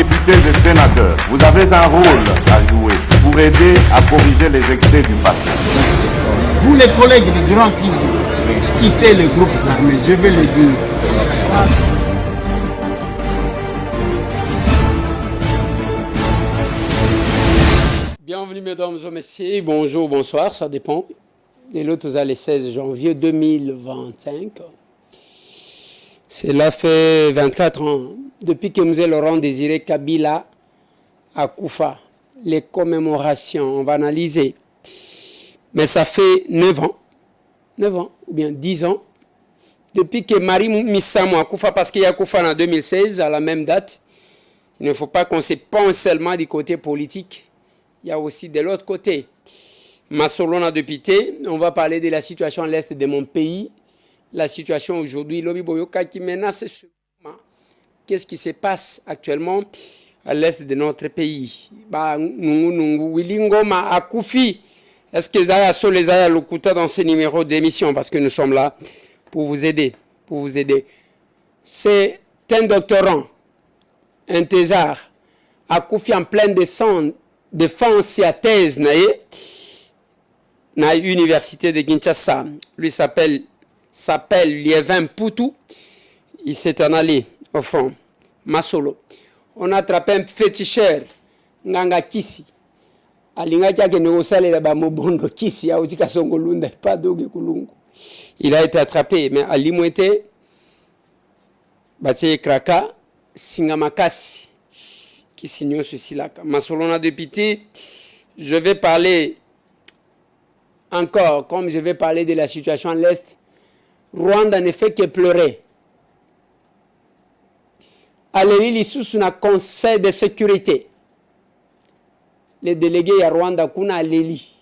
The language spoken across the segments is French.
députés et sénateurs, vous avez un rôle à jouer pour aider à corriger les excès du passé. Vous les collègues du Grand qui quittez les groupes armés, je vais le dire. Bienvenue mesdames et messieurs, bonjour, bonsoir, ça dépend. Et l'autre, le 16 janvier 2025. Cela fait 24 ans depuis que M. Laurent Désiré Kabila a Koufa. Les commémorations, on va analyser. Mais ça fait 9 ans, ou bien 10 ans, depuis que Marie Missamou a Koufa, parce qu'il y a Koufa en 2016, à la même date. Il ne faut pas qu'on se pense seulement du côté politique, il y a aussi de l'autre côté. Massolona député, on va parler de la situation à l'est de mon pays, la situation aujourd'hui, Lobi Boyoka qui menace ce moment. Qu'est-ce qui se passe actuellement à l'est de notre pays? Wilingoma Akoufi. Est-ce que Zaya Solé Zaya Lokuta dans ce numéro d'émission? Parce que nous sommes là pour vous aider. C'est un doctorant, un thésard, Akoufi en pleine défense à thèse na l'université de Kinshasa. Lui s'appelle Liévin Poutou. Il s'est en allé au front. Masolo. On a attrapé un féticheur, Nganga Kisi. Il a été attrapé, mais à Limouete, Batie Kraka, Singamakasi, qui signe ceci là. Masolona député, je vais parler encore, comme je vais parler de la situation à l'Est. Rwanda ne fait que pleurer. Allez, sous un conseil de sécurité. Les délégués à Rwanda, kuna Aleli.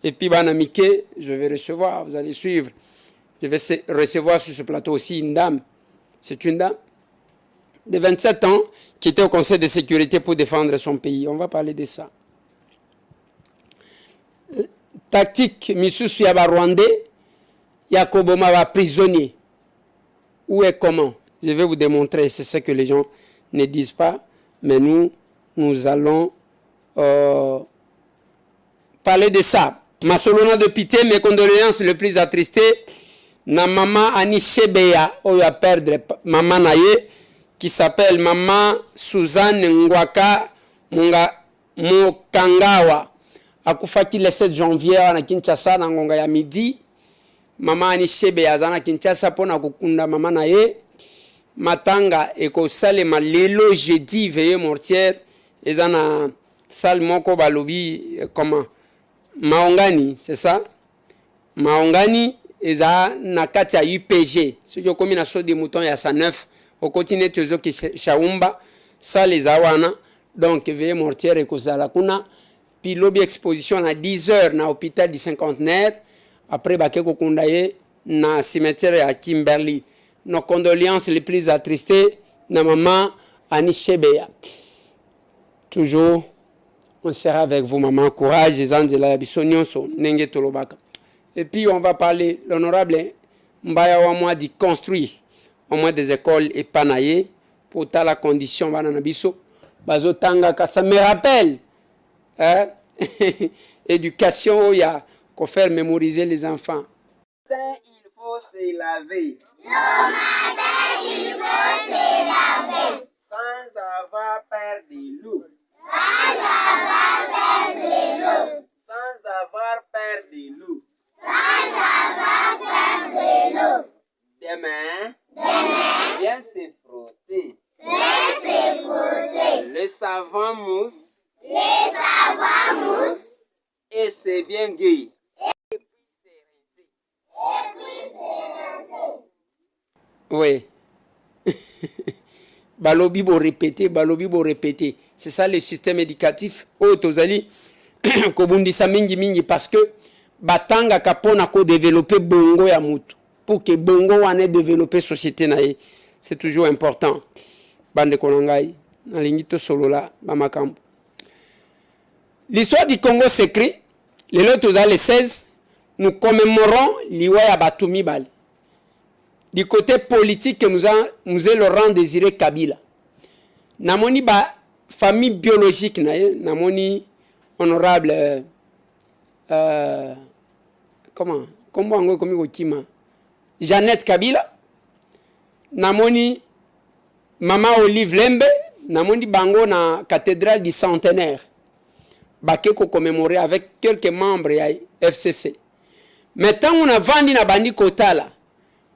Et puis, Banamike, je vais recevoir, vous allez suivre. Je vais recevoir sur ce plateau aussi une dame. C'est une dame de 27 ans qui était au conseil de sécurité pour défendre son pays. On va parler de ça. Tactique, Missoussou Yaba Rwandais, Yakoboma va prisonnier. Où et comment? Je vais vous démontrer, c'est ce que les gens ne disent pas, mais nous allons parler de ça. Massolona de pitié, mes condoléances les plus attristées. Na maman Ani Shebeya, on va perdre maman Naye, qui s'appelle maman Suzanne Ngwaka Mukangawa. Akufaki le 7 janvier à Kinshasa, na ngonga ya midi. Maman Ani Shebeya, zana Kinshasa, pona kukunda maman Naye. Matanga, eko sale ma lelo jeudi, veillée mortière. Et dans la salle moko balobi comment Maongani, c'est ça? Maongani et ça na kati ya UPG. Ce qui comme na saut des moutons ya 109 au continent tezo ki Shaumba, ça les awana donc veillée mortière et kozala kuna puis lobby exposition à 10h na hôpital du cinquantenaire après bakeko kundaye na cimetière à Kimberley. Nos condoléances les plus attristées na maman Ani Shebeya. Toujours, on sera avec vous, maman. Courage, et puis, on va parler, l'honorable Mbaya Wamwa dit construire au moins des écoles et panaillées pour ta la condition. Ça me rappelle, hein? Éducation, il y a qu'on faire mémoriser les enfants. Il faut se laver. Le matin, il faut se laver. Sans avoir peur de l'eau. Sans avoir peur de l'eau. Sans avoir peur de l'eau. Sans avoir peur de l'eau. Demain. Viens se frotter. Viens se frotter. Le savon mousse. Le savon mousse. Et c'est bien gai. Et puis c'est rincé. Oui. Balobi bo répéter. C'est ça le système éducatif. Oh, tozali, kobundisa mingi parce que batanga kapona ko développer bongo ya mutu. Pour que bongo wane développer société nae. C'est toujours important. Bande konangai, nalingito solola, bamakambo. L'histoire du Congo s'écrit, le lotoza le 16, nous commémorons l'Iwaya Batumi Bali. Du côté politique, nous est Laurent Désiré Kabila. namoni ba famille biologique na ye namoni honorable comment ango komi kokima Jeannette Kabila, namoni Mama Olive Lembe, namoni bango na cathédrale du centenaire bake ko commémorer avec quelques membres ya FCC. Maintenant on a vandi na bandi kotala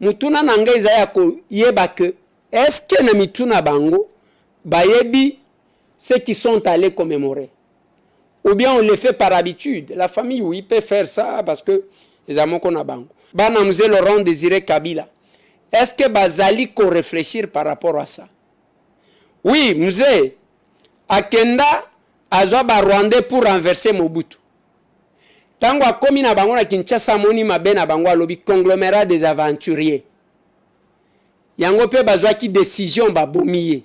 mutuna nanga eza ya ko yeba que est-ce que na mituna bango bayebi ceux qui sont allés commémorer, ou bien on le fait par habitude. La famille, oui, peut faire ça parce que les amours qu'on a bango. Bana Mzee Laurent Désiré Kabila, est-ce que bazali ko réfléchir par rapport à ça? Oui, Mzee akenda azwa ba Rwandais pour renverser Mobutu. Tango akomi na bango na Kinshasa moni mabe na bango alobi conglomérat des aventuriers. Yango pe bazwa ki décision ba bomiye.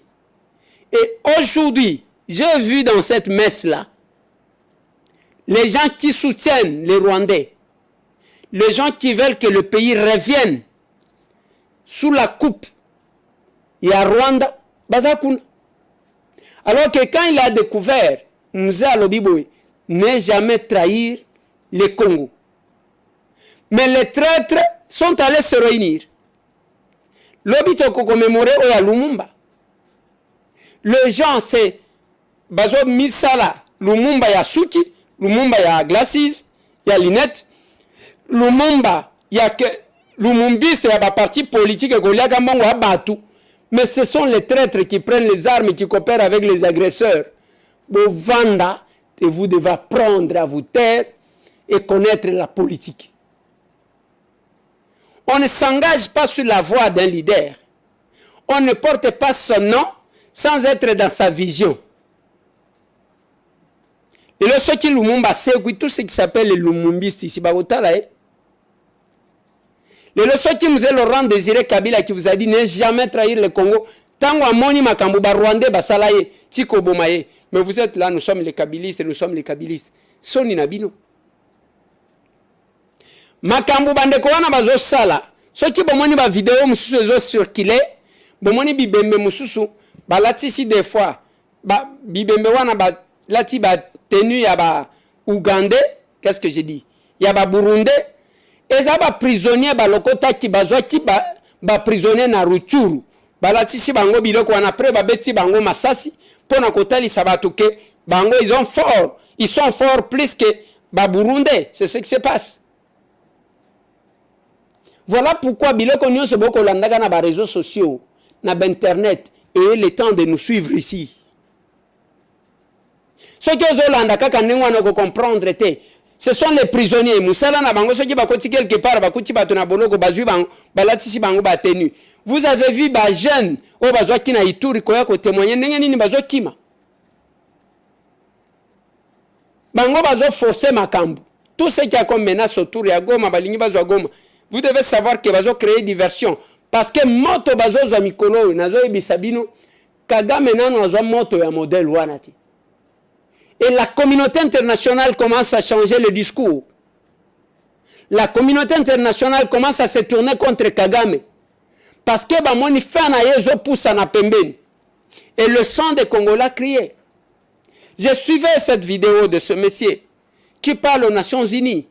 Et aujourd'hui, j'ai vu dans cette messe-là, les gens qui soutiennent les Rwandais, les gens qui veulent que le pays revienne sous la coupe, il y a Rwanda, Bazakuna. Alors que quand il a découvert, Mzee Alobiboy, ne jamais trahir le Congo. Mais les traîtres sont allés se réunir. L'obito ko commémorer Oya Lumumba. Le gens c'est Bazo Misala, Lumumba ya Suki, Lumumba ya Glacis, ya Linette, Lumumba ya que Lumumbiste ya ba parti politique Goliath Kambango ya Batu. Mais ce sont les traîtres qui prennent les armes et qui coopèrent avec les agresseurs. Bovanda, et vous devez apprendre à vous taire et connaître la politique. On ne s'engage pas sur la voie d'un leader. On ne porte pas son nom sans être dans sa vision. Et le ce qui Lumumba c'est tout ce qui s'appelle les Lumumbistes ici, les leçons qui Mzee Laurent Désiré Kabila qui vous a dit ne jamais trahir le Congo. Tango amoni makambo ba Rwandais basalaye tiko bomaye. Mais vous êtes là, nous sommes les Kabilistes, nous sommes les Kabilistes. Soni nabino. Makambo bandeko wana bazo sala. Ceux qui bomoni ba vidéo mususu ezo circuler, bomoni bibembe mususu balati si des fois ba bibembe wana ba lati ba tenue ya ba Ougandais, qu'est-ce que j'ai dit? Ya ba Burundais. Eza ba prisonnier ba lokota ki bazwa ki ba prisonnier na Rutshuru balati si bango biloko wana après ba beti bango masasi pona kotali sabato ke bango ils sont forts plus que ba Burundais, c'est ce qui se passe. Voilà pourquoi biloko nyonso boko landaka na ba réseaux sociaux na ba internet et le temps de nous suivre ici. Ce que zo landaka kanengo na ko comprendre te. Ce sont les prisonniers. Moussala na bango soki bakoti quelque part bakuti bato na boloko bazui bango balatisi bango ba tenu. Vous avez vu ba jeune o bazwa kina Ituri koya ko témoigner ndenge nini bazwa kima. Bango bazwa forcer makambu. Tout ce qui a comme menace autour ya Goma balingi bazwa Goma. Vous devez savoir que bazwa créer diversion parce que moto bazwa zwa mikolo nazo ebisabino Kagame nano azwa moto ya modèle wanati. Et la communauté internationale commence à changer le discours. La communauté internationale commence à se tourner contre Kagame. Parce que Bamoni Fana Yezo pousse na pembeni. Et le sang des Congolais criait. Je suivais cette vidéo de ce monsieur qui parle aux Nations Unies.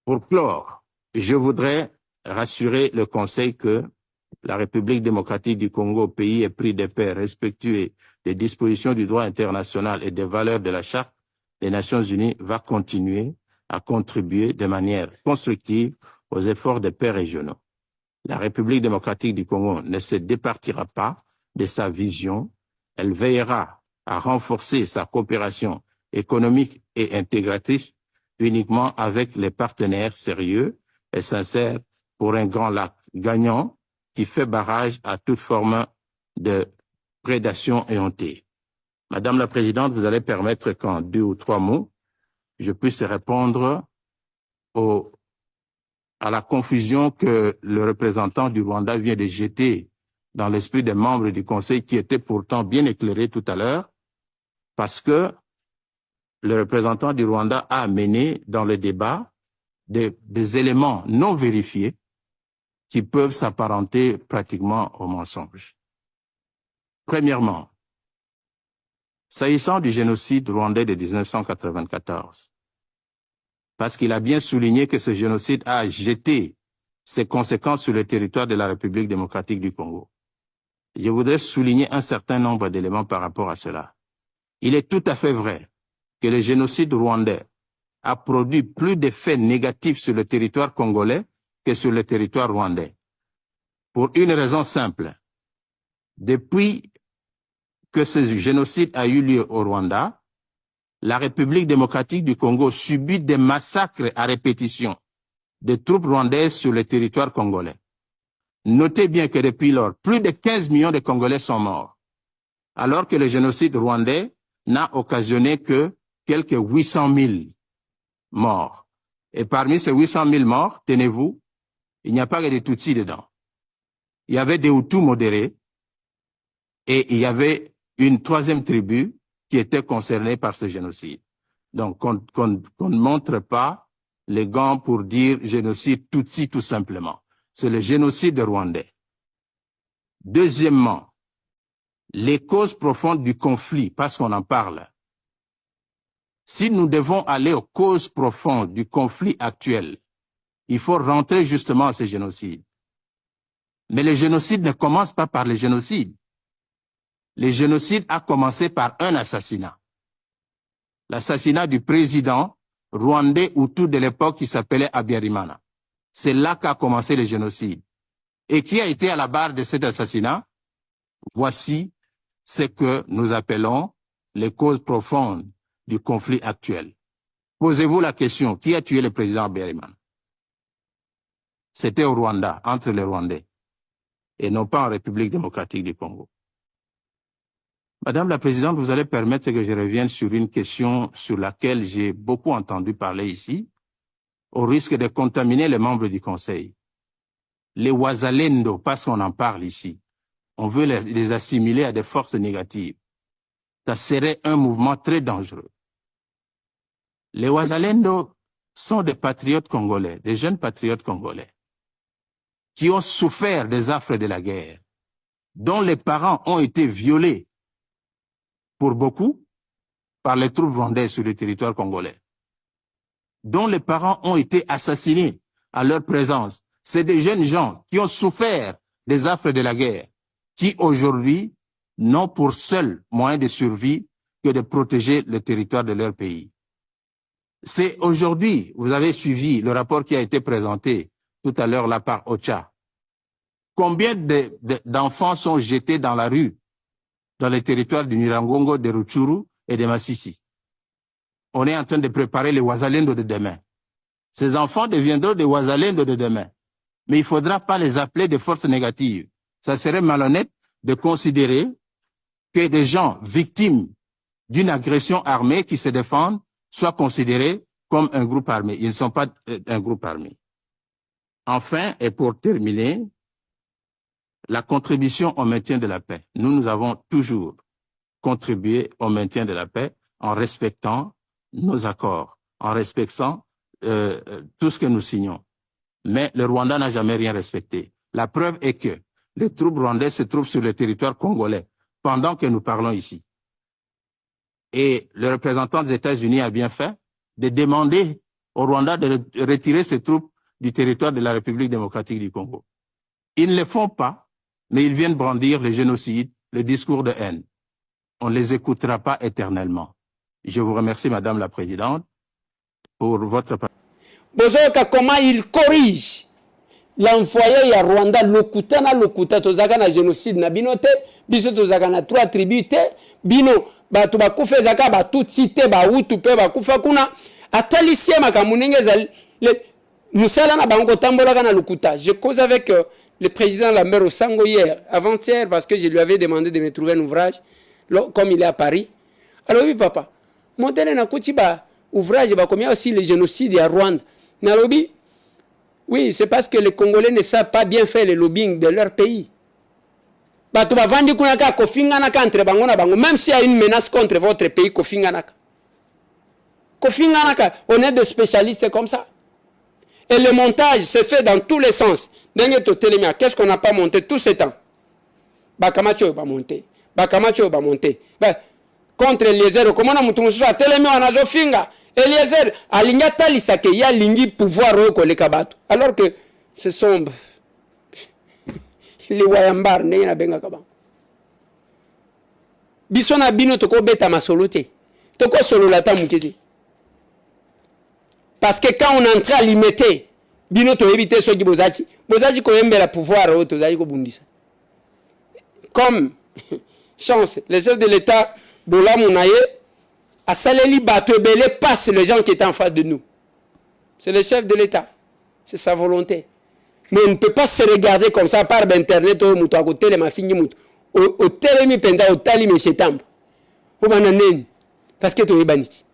Pour clore, je voudrais rassurer le Conseil que la République démocratique du Congo, pays épris de paix, respectueux des dispositions du droit international et des valeurs de la Charte des Nations Unies, va continuer à contribuer de manière constructive aux efforts de paix régionaux. La République démocratique du Congo ne se départira pas de sa vision. Elle veillera à renforcer sa coopération économique et intégratrice uniquement avec les partenaires sérieux et sincères pour un grand lac gagnant qui fait barrage à toute forme de prédation éhontée. Madame la Présidente, vous allez permettre qu'en 2 ou 3 mots, je puisse répondre à la confusion que le représentant du Rwanda vient de jeter dans l'esprit des membres du Conseil qui étaient pourtant bien éclairés tout à l'heure, parce que le représentant du Rwanda a amené dans le débat des éléments non vérifiés qui peuvent s'apparenter pratiquement au mensonge. Premièrement, s'agissant du génocide rwandais de 1994, parce qu'il a bien souligné que ce génocide a jeté ses conséquences sur le territoire de la République démocratique du Congo. Je voudrais souligner un certain nombre d'éléments par rapport à cela. Il est tout à fait vrai que le génocide rwandais a produit plus d'effets négatifs sur le territoire congolais que sur le territoire rwandais. Pour une raison simple. Depuis que ce génocide a eu lieu au Rwanda, la République démocratique du Congo subit des massacres à répétition de troupes rwandaises sur le territoire congolais. Notez bien que depuis lors, plus de 15 millions de Congolais sont morts, alors que le génocide rwandais n'a occasionné que quelques 800 000 morts. Et parmi ces 800 000 morts, tenez-vous, il n'y a pas que des Tutsis dedans. Il y avait des Hutus modérés et il y avait une troisième tribu qui était concernée par ce génocide. Donc, qu'on ne montre pas les gants pour dire génocide Tutsi tout simplement. C'est le génocide rwandais. Deuxièmement, les causes profondes du conflit, parce qu'on en parle. Si nous devons aller aux causes profondes du conflit actuel, il faut rentrer justement à ce génocide. Mais le génocide ne commence pas par le génocide. Le génocide a commencé par un assassinat. L'assassinat du président rwandais Hutu de l'époque qui s'appelait Habyarimana. C'est là qu'a commencé le génocide. Et qui a été à la barre de cet assassinat? Voici ce que nous appelons les causes profondes du conflit actuel. Posez-vous la question, qui a tué le président Habyarimana? C'était au Rwanda, entre les Rwandais, et non pas en République démocratique du Congo. Madame la Présidente, vous allez permettre que je revienne sur une question sur laquelle j'ai beaucoup entendu parler ici, au risque de contaminer les membres du Conseil. Les Wazalendo, parce qu'on en parle ici, on veut les assimiler à des forces négatives. Ça serait un mouvement très dangereux. Les Wazalendo sont des patriotes congolais, des jeunes patriotes congolais, qui ont souffert des affres de la guerre, dont les parents ont été violés, pour beaucoup, par les troupes rwandaises sur le territoire congolais, dont les parents ont été assassinés à leur présence. C'est des jeunes gens qui ont souffert des affres de la guerre, qui aujourd'hui n'ont pour seul moyen de survie que de protéger le territoire de leur pays. C'est aujourd'hui, vous avez suivi le rapport qui a été présenté tout à l'heure là par OCHA. Combien d'enfants sont jetés dans la rue, dans les territoires du Nyiragongo, de Rutshuru et de Masisi? On est en train de préparer les Wazalendo de demain. Ces enfants deviendront des Wazalendo de demain. Mais il ne faudra pas les appeler des forces négatives. Ça serait malhonnête de considérer que des gens victimes d'une agression armée qui se défendent soient considérés comme un groupe armé. Ils ne sont pas un groupe armé. Enfin, et pour terminer, la contribution au maintien de la paix. Nous avons toujours contribué au maintien de la paix en respectant nos accords, en respectant tout ce que nous signons. Mais le Rwanda n'a jamais rien respecté. La preuve est que les troupes rwandaises se trouvent sur le territoire congolais pendant que nous parlons ici. Et le représentant des États-Unis a bien fait de demander au Rwanda de retirer ses troupes du territoire de la République démocratique du Congo. Ils ne le font pas, mais ils viennent brandir le génocide, le discours de haine. On ne les écoutera pas éternellement. Je vous remercie, Madame la Présidente, pour votre parole. Bozoka, comment il corrige l'envoyé à Rwanda, lokuta, tozaka na génocide na binote, biso tozaka na 3 tribus te, bino, batu bakufe zaka, batutsi te, bahutu pe, bakufa kuna, atalisie makamunenge za, musala na bango tambolaka na lokuta. Je cause avec le président Lambert Osango hier, avant-hier, parce que je lui avais demandé de me trouver un ouvrage, comme il est à Paris. Alors oui, papa, modèle na kuti ba ouvrage, ba combien aussi le génocide à Rwanda. Nalobi, oui, c'est parce que les Congolais ne savent pas bien faire le lobbying de leur pays. Même s'il y a une menace contre votre pays, on est des spécialistes comme ça. Et le montage se fait dans tous les sens. Qu'est-ce qu'on n'a pas monté tout ce temps? Bakamacho n'a pas monté. bakamacho ba monter contre Eliezer comment na mutu mususu atelemi wana finga Eliezer alinga talisa ke ya lingi pouvoir ko le kabato alors que ce sont les wayambar ne na benga kaba bisona bino to ko beta masolote to ko solo la tamukezi parce que quand on entre à limiter bino to éviter so bozachi ko yembela pouvoir o to zali ko bundisa comme chance les chefs de l'état bola munaye a saleli bato belé passe les gens qui étaient en face de nous c'est le chef de l'état c'est sa volonté mais on ne peut pas se regarder comme ça par internet au muto à côté les mafingi muto au telemi penda au tali monsieur tambo au bananen parce que to ebaniti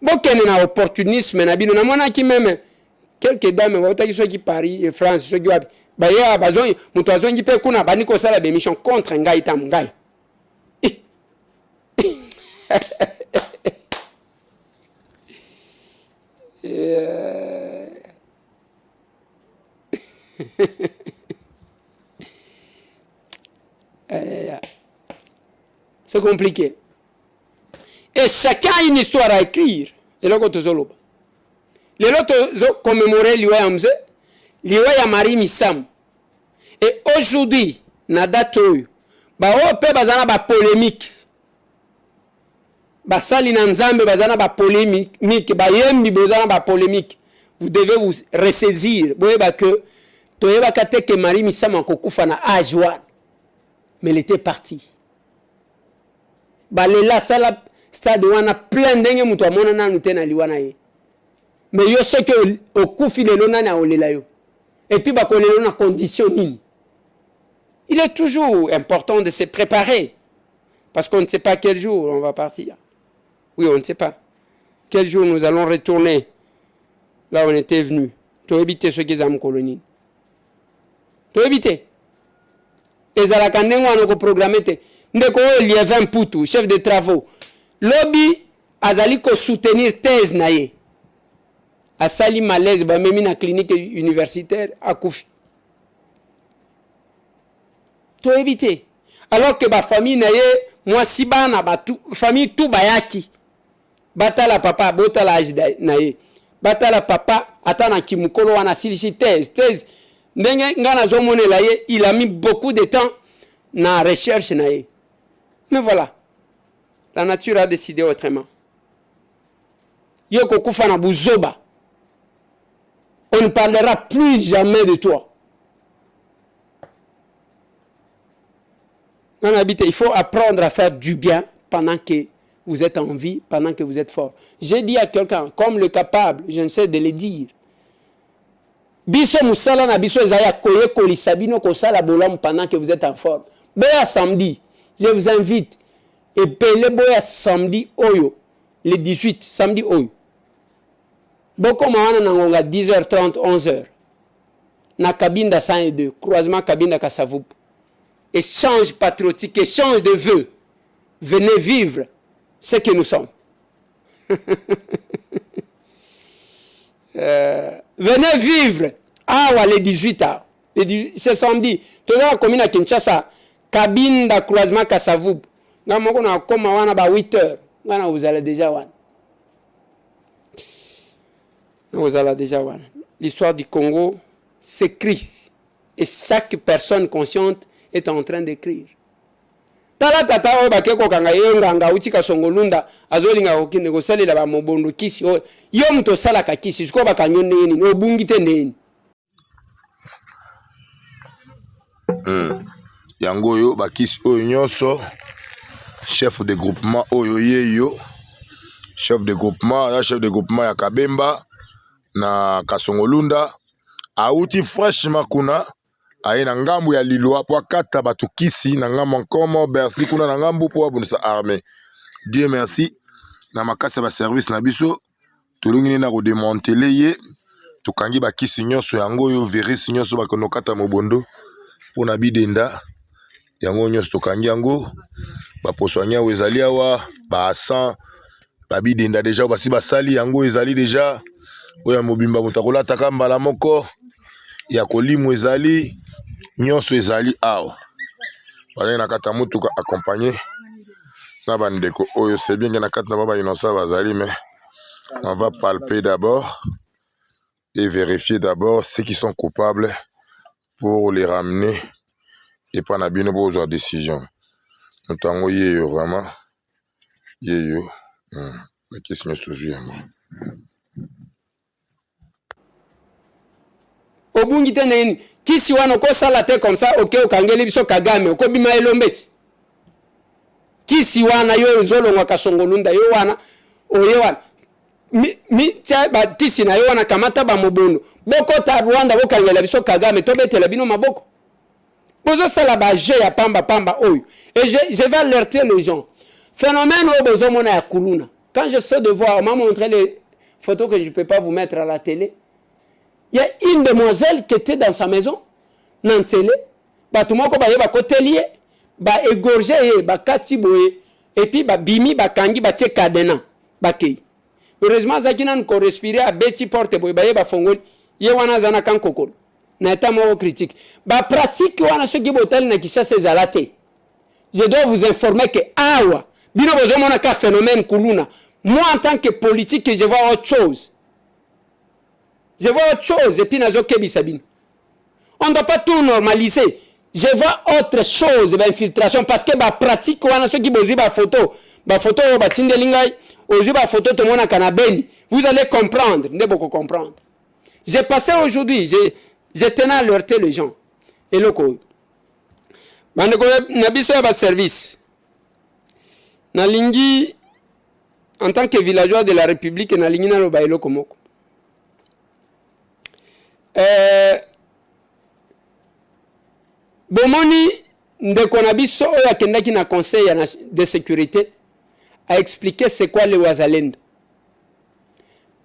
bokene na opportunisme na bino na mona ki même quelques dames qui sont qui Paris et France ceux qui ba ya bazon muto azongi pe kuna bani ko sala be mission contre ngai tam ngai c'est compliqué et chacun a une histoire à écrire et là quand zoloba les autres commémorer liwa ya mzee liwa ya Marie Misam et aujourd'hui na date oyo ba ope bazana ba polémique ba sali na nzambe bazana ba polémique ba yembi bazana ba polémique vous devez vous ressaisir boyeba que toyeba kate que Marie Misam akokufa na âge wana mais elle était partie ba lela sala stade wana plein ndenge mutu amona na nutena liwana ye mais yo ce que okufi lelo nani aolela yo et puis ba kolelo na condition nini. Il est toujours important de se préparer parce qu'on ne sait pas quel jour on va partir. Oui, on ne sait pas quel jour nous allons retourner là où on était venu. Pour éviter ce qu'ils ont colonie. Pour éviter. Et ça la quand on a programmé ndeko Lievin Poutou, chef de travaux. Lobby azali ko soutenir thèse naie. A sali malaise ba memi na clinique universitaire à Koufi. To éviter. Alors que ba famille naie moi si bana ba tout famille tout bayaki. Batala papa botala âge naie. Batala papa atana kimukolo wana silisi thèse. Ndenge ngana zo monela ye, il a mis beaucoup de temps na recherche naie. Mais voilà. La nature a décidé autrement. Yoko kufa na buzoba. On ne parlera plus jamais de toi. Il faut apprendre à faire du bien pendant que vous êtes en vie, pendant que vous êtes fort. J'ai dit à quelqu'un, comme le capable, je ne sais de le dire. Biso musala na biso ezaya koye kolisabino kosala bolam pendant que vous êtes en forme. Boya samedi, je vous invite. Et pele boya samedi oyo, le 18, samedi oyo. Boko mawana nangonga 10h30, 11h. Na Kabinda 102, croisement Kabinda Kasavup. Échange patriotique, échange de vœux. Venez vivre ce que nous sommes. Venez vivre. Ah, ouais, les 18h. C'est samedi. Tout à l'heure, commune à Kinshasa, Kabinda, croisement Kasavup. Nga moko na koma wana ba 8h. Nga vous allez déjà wana. Vous allez déjà voir. L'histoire du Congo s'écrit. Et chaque personne consciente est en train d'écrire. Tala tata o bakeko kanga yenganga utika songolunda azolinga okinde ko salela ba mobondo kisi o yo mto sala ka kisi ko bakanyone nini no bungite nini. Yango yo bakisi o nyonso chef de groupement oyo yeyo chef de groupement ya Kabemba na Kasongolunda auti fraîchement kuna aye na ngambu ya Lilwa po kata batu kisi na ngambu nkomo Bercy kuna na ngambu po abunisa armée. Dieu merci na makasa ba service na biso tulungi na ko démanteler ye tukangi ba kisi nyonso yango yo virus nyonso ba kono kata mobondo pona bidenda yango nyonso tukangi yango ba poswanya wezali awa ba 100 ba bidenda déjà basi ba sali yango ezali déjà oya mobimba moto akolataka mbala moko ya kolimo ezali nyonso ezali awa bazali na kati ya motuka accompagné na bandeko oyo c'est bien que na kati na ba innocent bazali mais on va palper d'abord et vérifier d'abord ceux qui sont coupables pour les ramener et pas na bino pour avoir décision moto yango yeyo vraiment yeyo bakisi nyonso tozwi yango obungi te nini kisi wana okosala te comme ça oke okangeli biso Kagame okobima elombeti kisi wana yo ezolongwa Kasongolunda yo wana oye wana kisi na yo wana kamata bamobondo bokota Rwanda bokangela biso Kagame tobetela bino maboko bozosala baje ya pamba oyo et je vais alerter les gens phénomène oyo bozomona ya kuluna quand je sais de voir on m'a montré les photos que je ne peux pas vous mettre à la télé. Il y a une demoiselle qui était dans sa maison, dans télé, tout le monde a côté ba égorgé, ba katiboé, et puis ba bimi, ba kangi, ba tche kadena, ba kei. Heureusement, Zakina ko respirer à Betty Porte, ba fongol, ye wana zana kan kokol. Na état moro critique. Ba pratique wana ce qui botel na kisha se zalate. Je dois vous informer que awa, bino bozo mona ka phénomène kuluna. Moi en tant que politique, je vois autre chose. Je vois autre chose et puis nazo kebi sabine. On ne doit pas tout normaliser. Je vois autre chose d'infiltration parce que ba pratique wana ceux qui bozi ba photo ba tindelingai ozi ba photo to mona kanabeni. Vous allez comprendre, ne beaucoup comprendre. J'ai passé aujourd'hui, j'ai tenu à alerter les gens. Et le ko. Bande ko na biso ya ba service. Na lingi en tant que villageois de la République na lingi na lo ba eloko moko. Bomoni ndeko na biso oyo akendaki na conseil de sécurité a expliqué c'est quoi le wazalendo.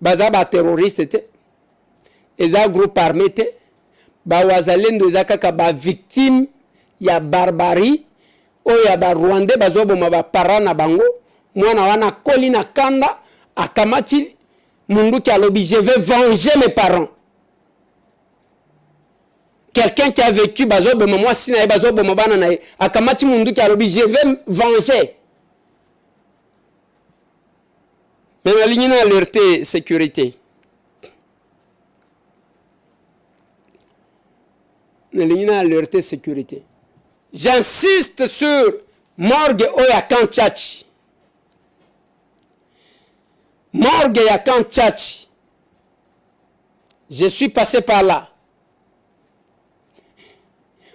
Baza ba terroriste te, eza groupe armé te, ba wazalendo eza kaka ba victime ya barbarie oyo ya ba Rwandais bazo boma ba para na bango, mwana wana koli na kanda akamati mundu ki alobi je vais venger mes parents. Quelqu'un qui a vécu bazobo moi si na bazobo mabana na akamati mundu ki alobi je vais venger. Mais la ligne alerté sécurité. La ligne alerté sécurité. J'insiste sur morgue oya Kanchachi. Morgue ya Kanchachi. Je suis passé par là.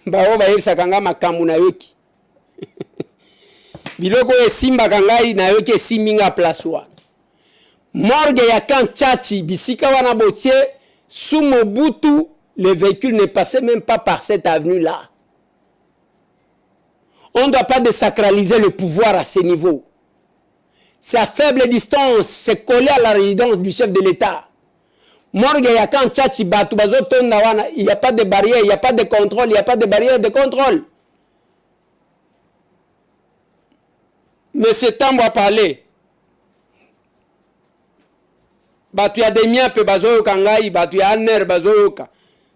Bao bayebisa kanga makambu na yoki. Biloko esimba kangai na yoki esiminga place wa. Morgue ya Kanchachi bisika wana botier sous Mobutu, le véhicule ne passait même pas par cette avenue là. On ne doit pas désacraliser le pouvoir à ce niveau. C'est à faible distance, c'est collé à la résidence du chef de l'État. Morgue ya Kanchachi batu bazotonda wana, il n'y a pas de barrière, il n'y a pas de contrôle, il n'y a pas de barrière de contrôle. Mais c'est temps de parler. Batu ya demia pe bazoyoka ngai, batu ya aner bazoyoka.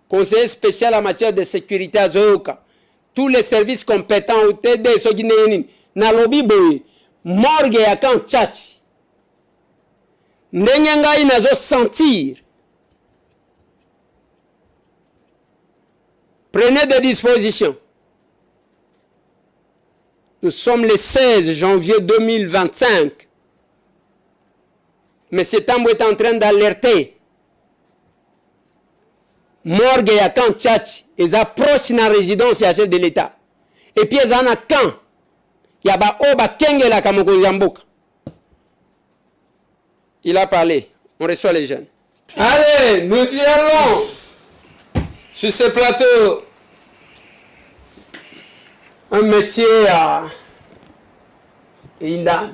Conseiller spécial en matière de sécurité azoyoka. Tous les services compétents au TD Soginénin, na lobby boye, morgue ya Kanchachi. Ndenge ngai nazo sentir. Prenez des dispositions. Nous sommes le 16 janvier 2025. Mais cet homme est en train d'alerter. Morgue ya Kanchachi, ils approchent la résidence ya chef de l'État. Et puis ils en ont quand ya ba oba kenge la kamoko yamboka. Il a parlé. On reçoit les jeunes. Allez, nous y allons. Sur ce plateau, un monsieur et une dame.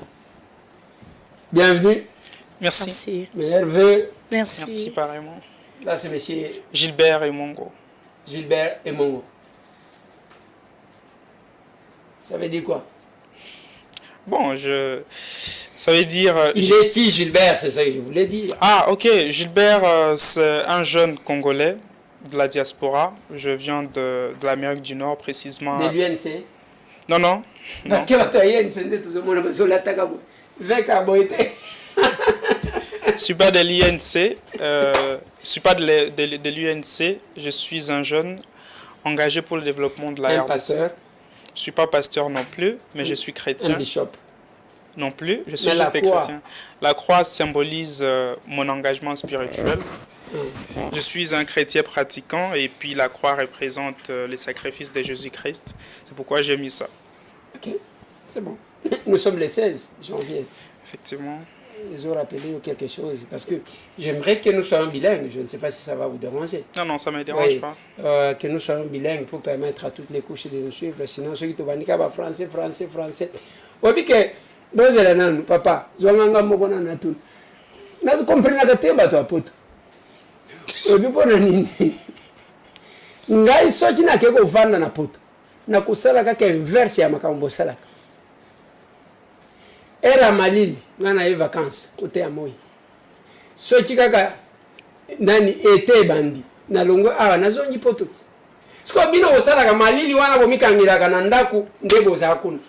Bienvenue. Merci. Meilleurs vœux. Merci. Merci pareillement. Là, c'est monsieur Gilbert et Mongo. Gilbert et Mongo. Ça veut dire quoi? Bon, Ça veut dire... Il est qui Gilbert? C'est ça que je voulais dire. Ah, ok. Gilbert, c'est un jeune Congolais de la diaspora. Je viens de l'Amérique du Nord, précisément. De l'UNC? Non, non. Parce que votre UNC, tout le monde a besoin de l'attaque. Avec un boité. Je ne suis pas de l'INC. Je suis pas de l'UNC. Je suis un jeune engagé pour le développement de la Un RDC. pasteur? Je ne suis pas pasteur non plus, mais je suis chrétien. Un bishop? Non plus, je suis Mais la juste croix. chrétien. La croix symbolise mon engagement spirituel. Je suis un chrétien pratiquant et puis la croix représente les sacrifices de Jésus-Christ. C'est pourquoi j'ai mis ça. Ok, c'est bon. Nous sommes le 16 janvier. Effectivement. Ils ont rappelé quelque chose. Parce que j'aimerais que nous soyons bilingues. Je ne sais pas si ça va vous déranger. Non, non, ça ne me dérange Oui, pas. que nous soyons bilingues pour permettre à toutes les couches de nous suivre. Sinon, ceux qui te vendent français, français, français. On dit que, papa, Zwanganga Mokona Natun. Nous comprenons que tu es poto. On dit pour nini. Ngai soki na keko vanda na poto. Na kusala kaka inverse ya makambo salaka. Era malili ngana ye vacances côté ya moi. Soki kaka nani été bandi na longo awa nazongi poto. Siko bino osalaka malili wana bomikangilaka na ndaku ndebo za kuna.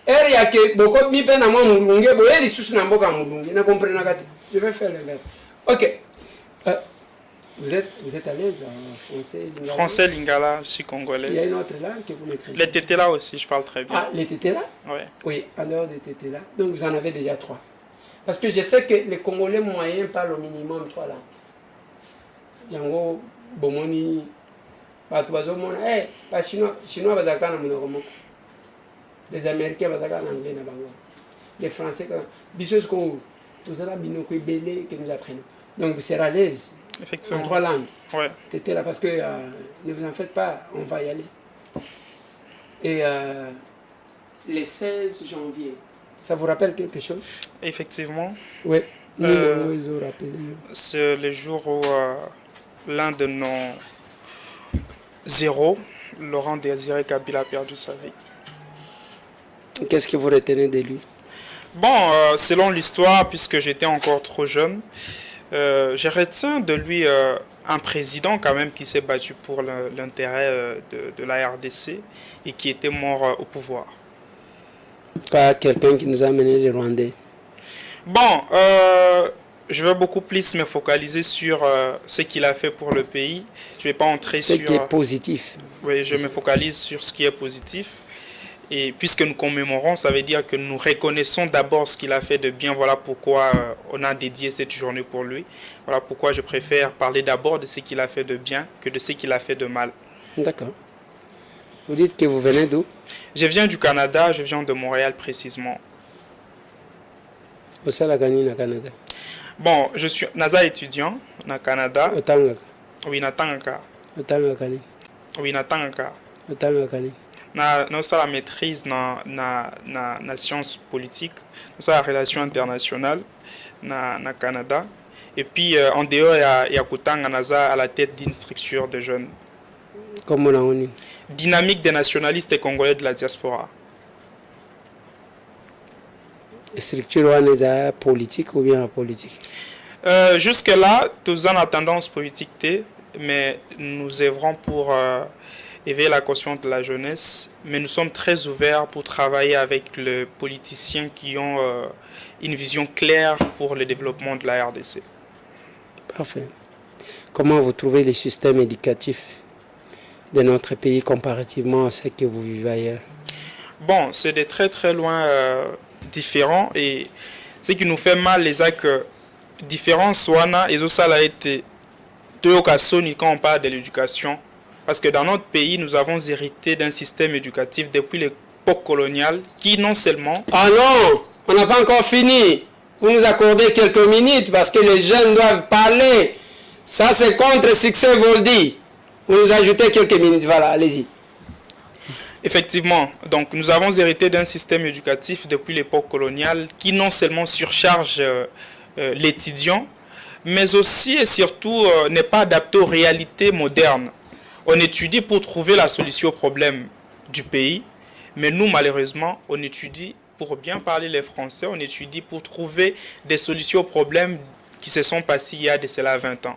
Eri yake boko mipe na mwa mulunge bo eri susu na mboka mulunge na comprendre kati. Je vais faire l'inverse. OK. Vous êtes à l'aise en français, lingala? Français, lingala, je suis Il y a congolais. une autre langue que vous maîtrisez? Les tétés-là aussi, je parle très bien. Ah, les tétés-là? Ouais. Oui, en dehors des tétés-là. Donc vous en avez déjà 3. Parce que je sais que les Congolais moyens parlent au minimum 3 langues. Yango, Bomoni, Batouazomona, pas Chinois, Bazakana, Monokomoko. Les Américains, Bazakana, Anglais, Nabango. Les Français, Bissos, vous avez Binoko Belé que nous apprenons. Donc vous serez à l'aise. Effectivement. En 3 langues. Ouais. T'étais là parce que ne vous en faites pas, on va y aller. Et les 16 janvier, ça vous rappelle quelque chose? Effectivement. Oui. Nous, Euh, ils ont rappelé. C'est le jour où l'un de nos héros, Laurent Désiré Kabila, a perdu sa vie. Qu'est-ce que vous retenez de lui? Bon, selon l'histoire, puisque j'étais encore trop jeune, je retiens de lui un président quand même qui s'est battu pour l'intérêt de la RDC et qui était mort au pouvoir. Pas quelqu'un qui nous a amené les Rwandais. Bon, je vais beaucoup plus me focaliser sur ce qu'il a fait pour le pays. Je ne vais pas entrer Ce sur... qui est positif. Oui, je me focalise sur ce qui est positif. Et puisque nous commémorons, ça veut dire que nous reconnaissons d'abord ce qu'il a fait de bien. Voilà pourquoi on a dédié cette journée pour lui. Voilà pourquoi je préfère parler d'abord de ce qu'il a fait de bien que de ce qu'il a fait de mal. D'accord. Vous dites que vous venez d'où? Je viens du Canada, je viens de Montréal précisément. Au Salagani, au Canada. Bon, je suis NASA étudiant au Canada. Au Tangaka. Oui, Natangaka. Au Tangakani. Oui, Natangaka. Au Tangakani. Na la maîtrise na science politique, la relation internationale na Canada. Et puis en dehors il y a Kutanga Naza à la tête d'une structure de jeunes. Comme on a Dynamique des nationalistes et congolais de la diaspora. Structure politique ou bien politique? Jusque-là, tous en tendance politique, mais nous œuvrons pour éveiller la conscience de la jeunesse, mais nous sommes très ouverts pour travailler avec les politiciens qui ont une vision claire pour le développement de la RDC. Parfait. Comment vous trouvez le système éducatif de notre pays comparativement à ce que vous vivez ailleurs? Bon, c'est de très très loin différents, et ce qui nous fait mal, les actes différents, soit et ça a été quand on parle de l'éducation. Parce que dans notre pays, nous avons hérité d'un système éducatif depuis l'époque coloniale qui non seulement... Ah non, on n'a pas encore fini. Vous nous accordez quelques minutes parce que les jeunes doivent parler. Ça, c'est contre succès Voldi. Vous nous ajoutez quelques minutes, voilà, allez-y. Effectivement, donc nous avons hérité d'un système éducatif depuis l'époque coloniale qui non seulement surcharge l'étudiant, mais aussi et surtout n'est pas adapté aux réalités modernes. On étudie pour trouver la solution au problème du pays, mais nous, malheureusement, on étudie pour bien parler les Français, on étudie pour trouver des solutions aux problèmes qui se sont passés il y a de cela 20 ans.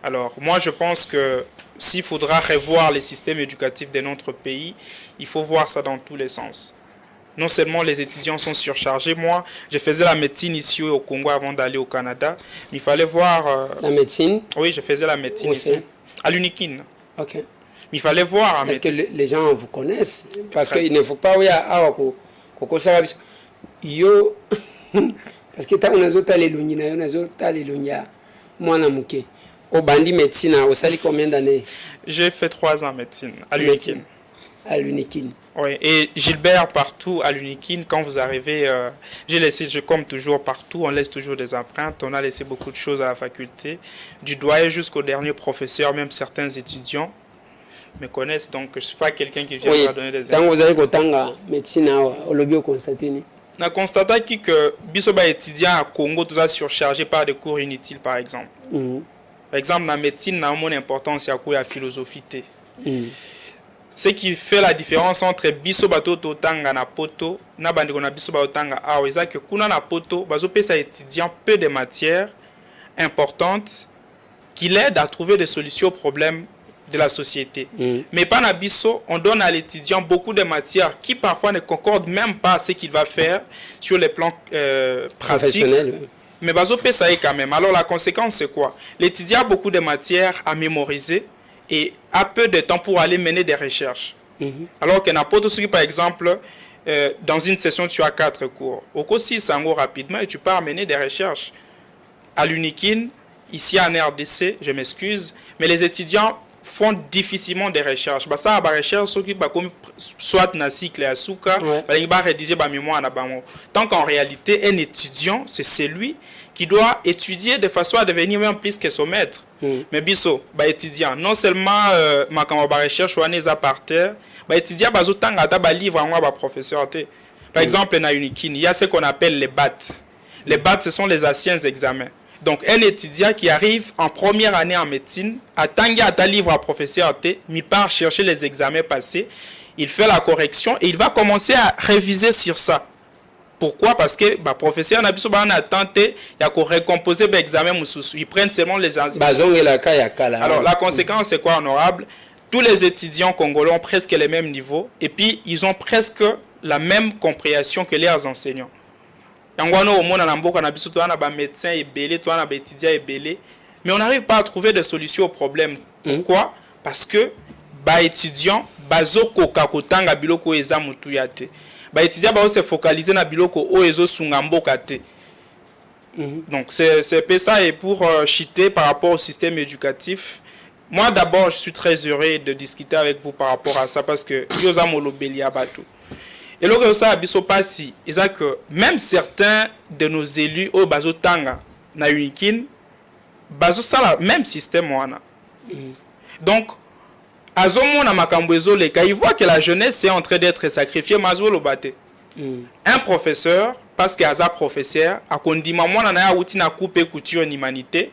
Alors, moi, je pense que s'il faudra revoir les systèmes éducatifs de notre pays, il faut voir ça dans tous les sens. Non seulement les étudiants sont surchargés, moi, je faisais la médecine ici au Congo avant d'aller au Canada, mais il fallait voir... La médecine? Oui, je faisais la médecine ici, à l'Unikin. Ok. Il fallait voir. Est-ce que les gens vous connaissent? Parce qu'il ne faut pas... Yo... Parce que on a autres alléluia, on a autres alléluia. Moi, na muke. Au bandi médecine, au sali combien d'années? J'ai fait 3 ans en médecine à l'Unikin. À l'Unikin. Oui, et Gilbert partout à l'Unikin, quand vous arrivez, j'ai laissé, comme toujours partout, on laisse toujours des empreintes. On a laissé beaucoup de choses à la faculté, du doyen jusqu'au dernier professeur, même certains étudiants me connaissent, donc je ne suis pas quelqu'un qui vient leur donner des infos. Quand vous avez constaté médecine, au lobby, constaté. On a constaté que Bisoba étudiants à Congo, tout ça surchargé par des cours inutiles, par exemple. Par exemple, dans la médecine, on a une importance à la philosophie. Ce qui fait la différence entre Bisoba Totanga na poto, na bandiko na Bisoba Totanga, c'est que kuna na poto, bazope sa étudiant peu de matières importantes qui l'aident à trouver des solutions aux problèmes de la société. Mais pas na biso, on donne à l'étudiant beaucoup de matières qui parfois ne concordent même pas à ce qu'il va faire sur les plans pratiques. Mais bazope ça est quand même. Alors la conséquence c'est quoi? L'étudiant a beaucoup de matières à mémoriser et a peu de temps pour aller mener des recherches. Alors que n'importe qui, par exemple, dans une session, tu as 4 cours. Au cours 6, en gros, rapidement, et tu peux mener des recherches. À l'Unikin, ici en RDC, je m'excuse, mais les étudiants font difficilement des recherches. Ça, la recherche, soit dans le cycle à Souka, va rédiger la mémoire. Tant qu'en réalité, un étudiant, c'est celui qui doit étudier de façon à devenir même plus que son maître. Mais biso, étudiant, non seulement ma recherche ou à par terre, étudiant, livre en professeur. Par exemple, dans Unikin, il y a ce qu'on appelle les BAT. Les BAT, ce sont les anciens examens. Donc, un étudiant qui arrive en première année en médecine, attend à livre à professeur, il part chercher les examens passés, il fait la correction et il va commencer à réviser sur ça. Pourquoi? Parce que le professeur n'a pas tenté de récomposer l'examen. Ils prennent seulement les examens. Alors, la conséquence, c'est quoi, honorable? Tous les étudiants congolais ont presque les mêmes niveaux et puis ils ont presque la même compréhension que leurs enseignants. Mais on n'arrive pas à trouver de solutions au problème. Pourquoi? Parce que les étudiants étudiants se focaliser na biloko o ezo sungamboka te. Donc c'est ça. Et pour chiter par rapport au système éducatif, moi d'abord je suis très heureux de discuter avec vous par rapport à ça parce que yoza molobeli abatu. Et là ça abiso pasi, c'est que même certains de nos élus au bazo tanga na Unikin bazo sala même système wana. Donc il voit que la jeunesse est en train d'être sacrifiée. Un professeur, parce qu'il y a un professeur, a condimé moi na outil na coupe couture en humanité.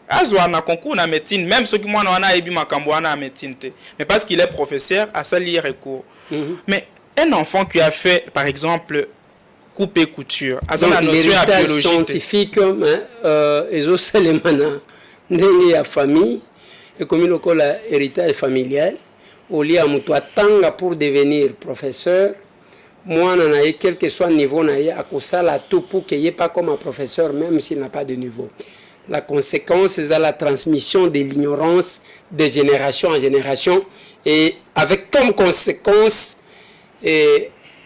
Azwa na concours na médecine, même ceux qui moi na ebi makambo na médecine. Mais parce qu'il est professeur, à ça lire recours. Mais un enfant qui a fait, par exemple, coupe couture, à ça la notion biologique scientifique, ils ont seulement la famille. Et comme il y a l'héritage familial, au lieu de pour devenir professeur, moi, quel que soit le niveau, à tout pour qu'il n'y ait pas comme un professeur, même s'il n'a pas de niveau. La conséquence, c'est la transmission de l'ignorance de génération en génération, et avec comme conséquence,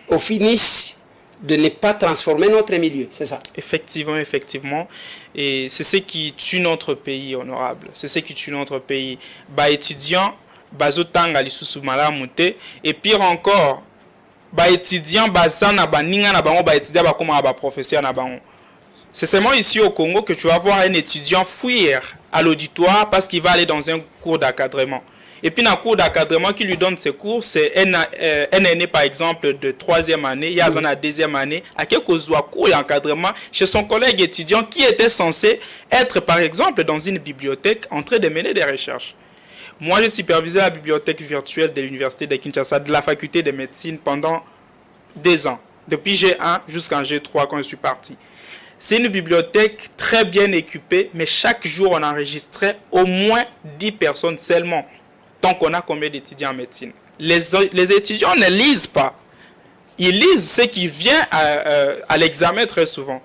au finish, de ne pas transformer notre milieu, c'est ça. Effectivement, effectivement. Et c'est ce qui tue notre pays, honorable. C'est ce qui tue notre pays. Étudiants, bazotanga lisusu malamuté. Et pire encore, étudiants, bazana baninga na bango, étudiants bakoma ba professeur na bango. C'est seulement ici au Congo que tu vas voir un étudiant fuir à l'auditoire parce qu'il va aller dans un cours d'encadrement. Et puis, dans le cours d'encadrement qui lui donne ses cours, c'est un aîné, par exemple, de 3e année, il y a un 2e année, à quelques cours d'encadrement chez son collègue étudiant qui était censé être, par exemple, dans une bibliothèque en train de mener des recherches. Moi, j'ai supervisé la bibliothèque virtuelle de l'Université de Kinshasa, de la faculté de médecine pendant 2 ans. depuis G1 jusqu'en G3 quand je suis parti. C'est une bibliothèque très bien équipée, mais chaque jour on enregistrait au moins 10 personnes seulement, tant qu'on a combien d'étudiants en médecine. Les étudiants ne lisent pas. Ils lisent ce qui vient à l'examen très souvent.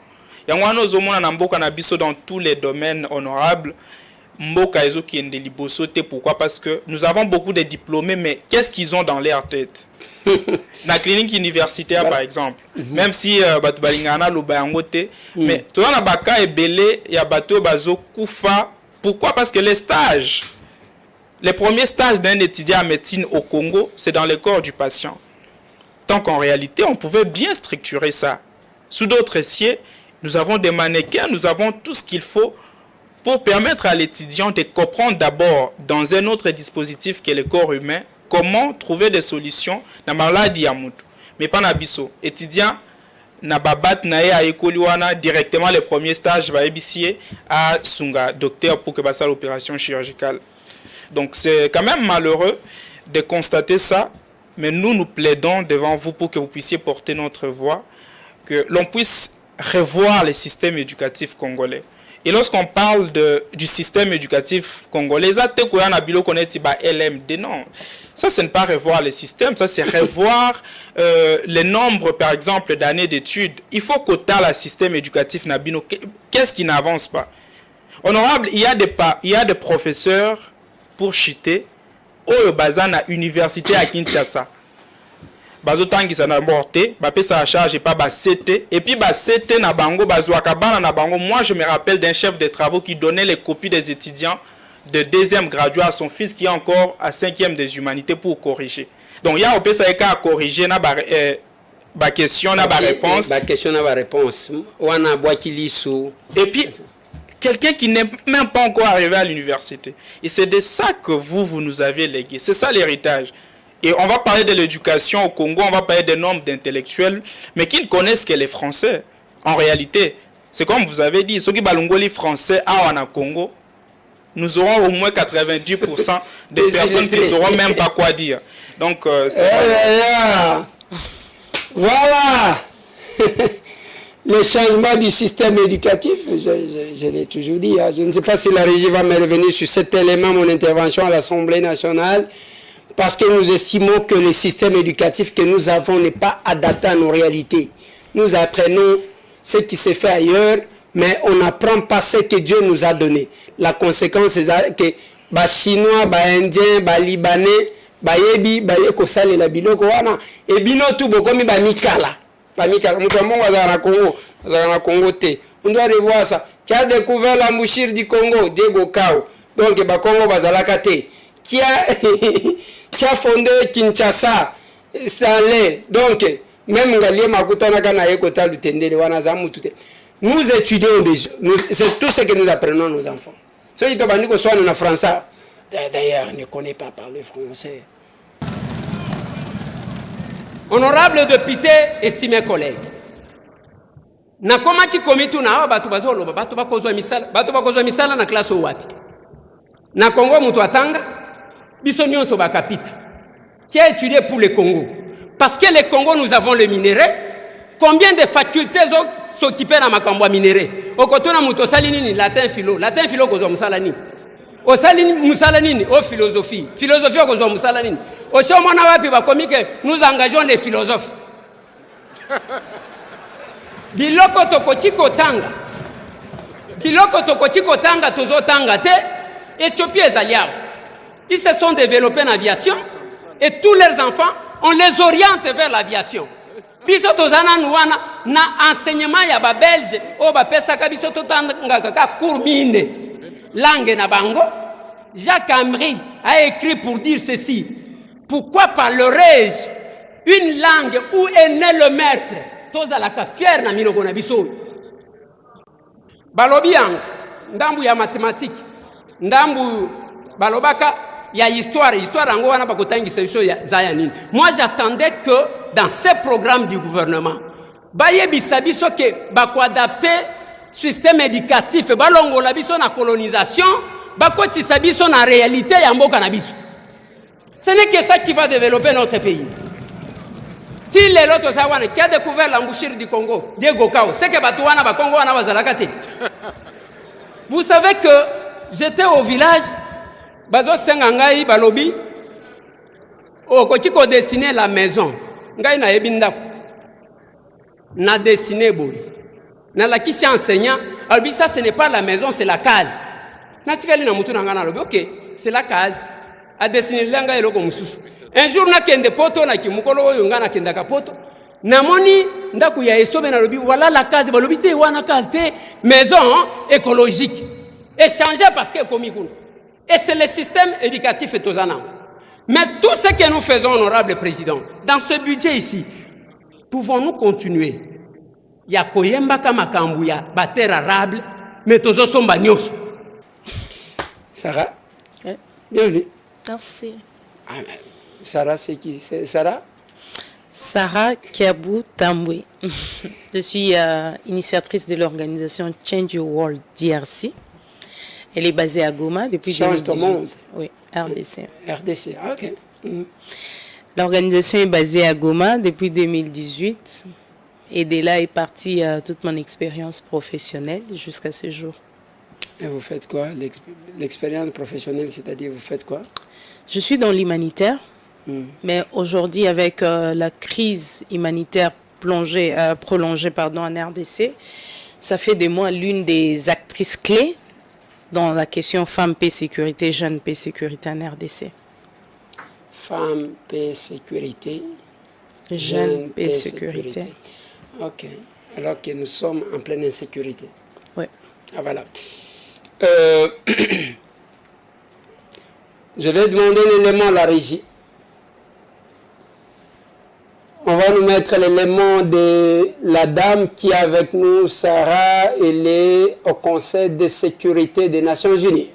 Il y a dans tous les domaines honorables. Pourquoi? Parce que nous avons beaucoup de diplômés, mais qu'est-ce qu'ils ont dans leur tête? La clinique universitaire, par exemple, même si mais pourquoi? Parce que les premiers stages d'un étudiant en médecine au Congo, c'est dans le corps du patient. Tant qu'en réalité, on pouvait bien structurer ça. Sous d'autres cieux, nous avons des mannequins, nous avons tout ce qu'il faut pour permettre à l'étudiant de comprendre d'abord, dans un autre dispositif que le corps humain, comment trouver des solutions dans la maladie à Moutou. Mais pas Nabiso. Étudiant, na babat na a ekoliwana directement les premiers stages va ébicier à Sunga, docteur pour que ça l'opération chirurgicale. Donc c'est quand même malheureux de constater ça, mais nous plaidons devant vous pour que vous puissiez porter notre voix, que l'on puisse revoir le système éducatif congolais. Et lorsqu'on parle du système éducatif congolais, LMD, non. Ça, c'est ne pas revoir le système, ça, c'est revoir le nombre, par exemple, d'années d'études. Il faut qu'au le système éducatif Nabino, qu'est-ce qui n'avance pas? Honorable, il y a des professeurs pour chiter au Bazana université à Kinshasa. Bazotangisa na morte, bapesa à charge et pas basete, et puis basete na bango, bazoakabana na bango. Moi, je me rappelle d'un chef de travaux qui donnait les copies des étudiants de 2e graduat à son fils qui est encore à 5e des humanités pour corriger. Donc, il y a un peu ça à corriger na ba question na ba réponse. Ba question na ba réponse. Wana boakiliso. Et puis quelqu'un qui n'est même pas encore arrivé à l'université. Et c'est de ça que vous nous avez légué. C'est ça l'héritage. Et on va parler de l'éducation au Congo, on va parler des nombres d'intellectuels, mais qui ne connaissent que les Français. En réalité, c'est comme vous avez dit, ceux qui balungoli français à Congo, nous aurons au moins 90% des personnes qui ne sauront même pas quoi dire. Donc, voilà le changement du système éducatif, je l'ai toujours dit. Je ne sais pas si la régie va me revenir sur cet élément, mon intervention à l'Assemblée nationale, parce que nous estimons que le système éducatif que nous avons n'est pas adapté à nos réalités. Nous apprenons ce qui se fait ailleurs, mais on n'apprend pas ce que Dieu nous a donné. La conséquence, c'est que les Chinois, les Indiens, les Libanais, les Kosale, les Biloko, et bino tout bokomi ba mikala. Ba mikala. On doit revoir ça. Qui a découvert la mouchire du Congo, Diego Kao. Donc, ba Congo bazalakate. Qui a fondé Kinshasa, Stanley. Donc, même nous étudions c'est tout ce que nous apprenons à nos enfants. Ceux qui peuvent soit en français, d'ailleurs, ne connaissent pas parler français. Honorable député, estimé collègue, na komati komitu na hawa batu bazolo batu bakozwa misala na classe wapi na Congo mutu atanga biso nyonso bakapita qui a étudié pour le Congo parce que le Congo nous avons le minerai. Combien de facultés s'occuper na makambo ya minerai okotona mutu osali nini latin philo kozwa musala nini osali musala nini o philosophie kozwa musala nini osho mwana wapi bakomi que nous engageons les philosophes biloko tokoti kotanga tozotanga te Éthiopie ezali awa. Ils se sont développés en aviation et tous leurs enfants, on les oriente vers l'aviation. Biso tozana nuana na enseignement ya ba belge o ba pesaka biso totanga kaka cours mine langue na bango. Jacques Amri a écrit pour dire ceci: pourquoi parlerai-je une langue où est né le maître? Tozalaka fier na minoko na biso. Balobi yang ndambu ya mathématique, ndambu balobaka ya histoire yango wana bakotangisa biso ya zaya nini. Moi j'attendais que dans ces programmes du gouvernement bayebisa biso ke bako adapter système éducatif balongola biso na colonisation bakotisa biso na réalité ya mboka na biso. Ce n'est que ça qui va développer notre pays. ti lelo toza wana qui a découvert l'embouchure du Congo Diego Kao c'est que batu wana ba Congo wana bazalaka te. Vous savez que j'étais au village bazo senga ngai balobi o ko tiko dessiner la maison ngai na yebinda na dessiner boy na la kisi enseignant albi ça ce n'est pas la maison c'est la case na tikali na mutu na ngana lobi OK c'est la case a dessiner langa eloko mususu. Un jour na kende poto na kimukolo oyo ngana kenda ka poto namoni ndaku ya esobe na lobi voilà la case balobi te wana case te maison écologique et changer parce que komi kuna. Et c'est le système éducatif et tozana. Mais tout ce que nous faisons, honorable président, dans ce budget ici, pouvons-nous continuer? Il y a koyemba kama kambuya bater arabe mais tozo somba nyoso. Sarah, bienvenue. Merci. Sarah, c'est qui? C'est Sarah? Sarah Kiabou Tambwe. Je suis initiatrice de l'organisation Change Your World DRC. Elle est basée à Goma depuis Change 2018. ton monde. Oui, RDC. RDC, ok. L'organisation est basée à Goma depuis 2018. Et de là est partie toute mon expérience professionnelle jusqu'à ce jour. Et vous faites quoi? L'expérience professionnelle, c'est-à-dire vous faites quoi? Je suis dans l'humanitaire. Mais aujourd'hui, avec la crise humanitaire prolongée en RDC, ça fait de moi l'une des actrices clés dans la question femmes, paix, sécurité, jeunes, paix, sécurité en RDC. Femmes, paix, sécurité. Jeunes, paix, sécurité. Ok. Alors que nous sommes en pleine insécurité. Oui. Ah voilà. Je vais demander l'élément à la régie. On va nous mettre l'élément de la dame qui est avec nous, Sarah, elle est au Conseil de sécurité des Nations Unies.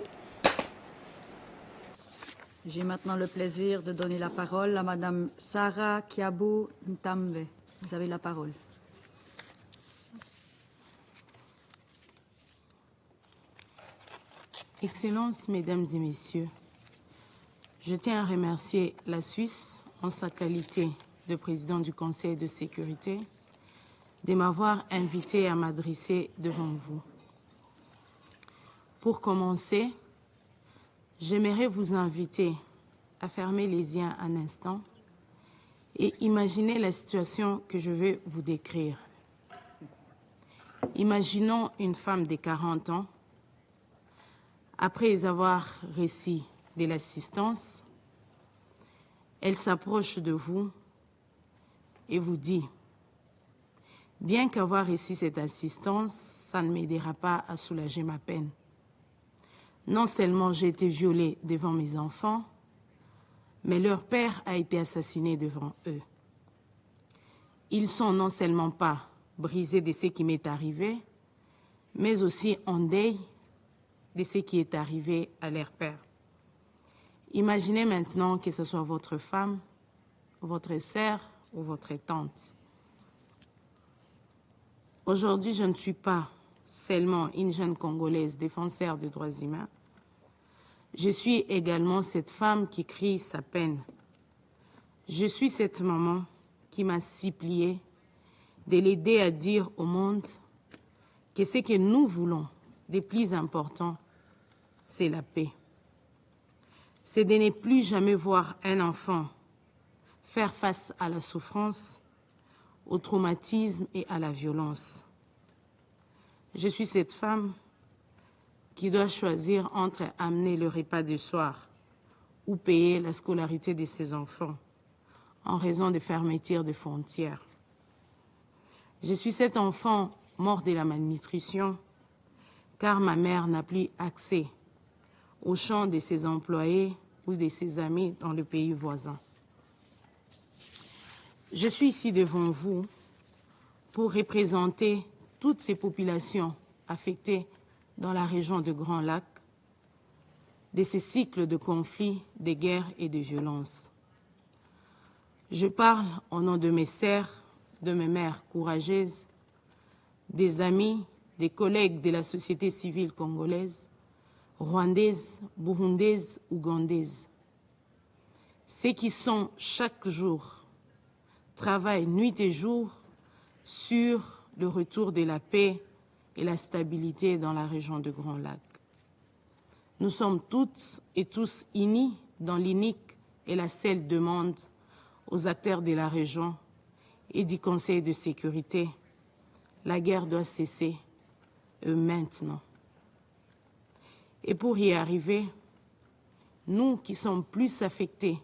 J'ai maintenant le plaisir de donner la parole à Madame Sarah Kiabou Ntambe. Vous avez la parole. Excellences, Mesdames et Messieurs, je tiens à remercier la Suisse en sa qualité de président du Conseil de sécurité, de m'avoir invité à m'adresser devant vous. Pour commencer, j'aimerais vous inviter à fermer les yeux un instant et imaginer la situation que je vais vous décrire. Imaginons une femme de 40 ans, après avoir reçu de l'assistance, elle s'approche de vous et vous dit « Bien qu'avoir reçu cette assistance, ça ne m'aidera pas à soulager ma peine. Non seulement j'ai été violée devant mes enfants, mais leur père a été assassiné devant eux. Ils sont non seulement pas brisés de ce qui m'est arrivé, mais aussi en deuil de ce qui est arrivé à leur père. Imaginez maintenant que ce soit votre femme, votre sœur ou votre tante. Aujourd'hui, je ne suis pas seulement une jeune Congolaise défenseur des droits humains. Je suis également cette femme qui crie sa peine. Je suis cette maman qui m'a supplié de l'aider à dire au monde que ce que nous voulons de plus important, c'est la paix. C'est de ne plus jamais voir un enfant faire face à la souffrance, au traumatisme et à la violence. Je suis cette femme qui doit choisir entre amener le repas du soir ou payer la scolarité de ses enfants en raison des fermetures de frontières. Je suis cet enfant mort de la malnutrition car ma mère n'a plus accès aux champs de ses employés ou de ses amis dans le pays voisin. Je suis ici devant vous pour représenter toutes ces populations affectées dans la région de Grand Lac, de ces cycles de conflits, de guerres et de violences. Je parle au nom de mes sœurs, de mes mères courageuses, des amis, des collègues de la société civile congolaise, rwandaise, burundaise, ougandaise. Ceux qui sont chaque jour travaille nuit et jour sur le retour de la paix et la stabilité dans la région de Grand Lac. Nous sommes toutes et tous unis dans l'unique et la seule demande aux acteurs de la région et du Conseil de sécurité. La guerre doit cesser maintenant. Et pour y arriver, nous qui sommes plus affectés,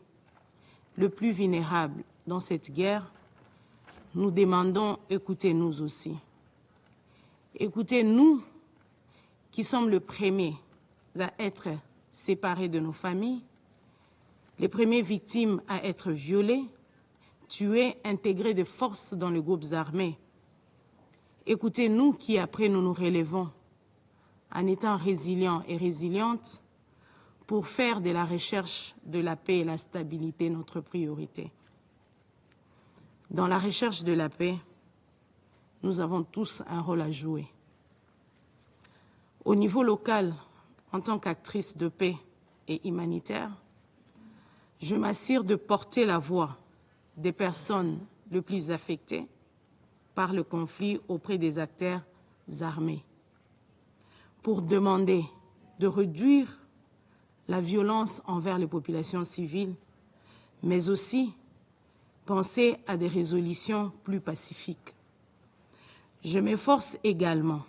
le plus vulnérables dans cette guerre, nous demandons, écoutez-nous aussi. Écoutez-nous qui sommes les premiers à être séparés de nos familles, les premières victimes à être violées, tuées, intégrées de force dans les groupes armés. Écoutez-nous qui, après, nous nous relevons en étant résilients et résilientes pour faire de la recherche de la paix et la stabilité notre priorité. Dans la recherche de la paix, nous avons tous un rôle à jouer. Au niveau local, en tant qu'actrice de paix et humanitaire, je m'assure de porter la voix des personnes les plus affectées par le conflit auprès des acteurs armés, pour demander de réduire la violence envers les populations civiles, mais aussi penser à des résolutions plus pacifiques. Je m'efforce également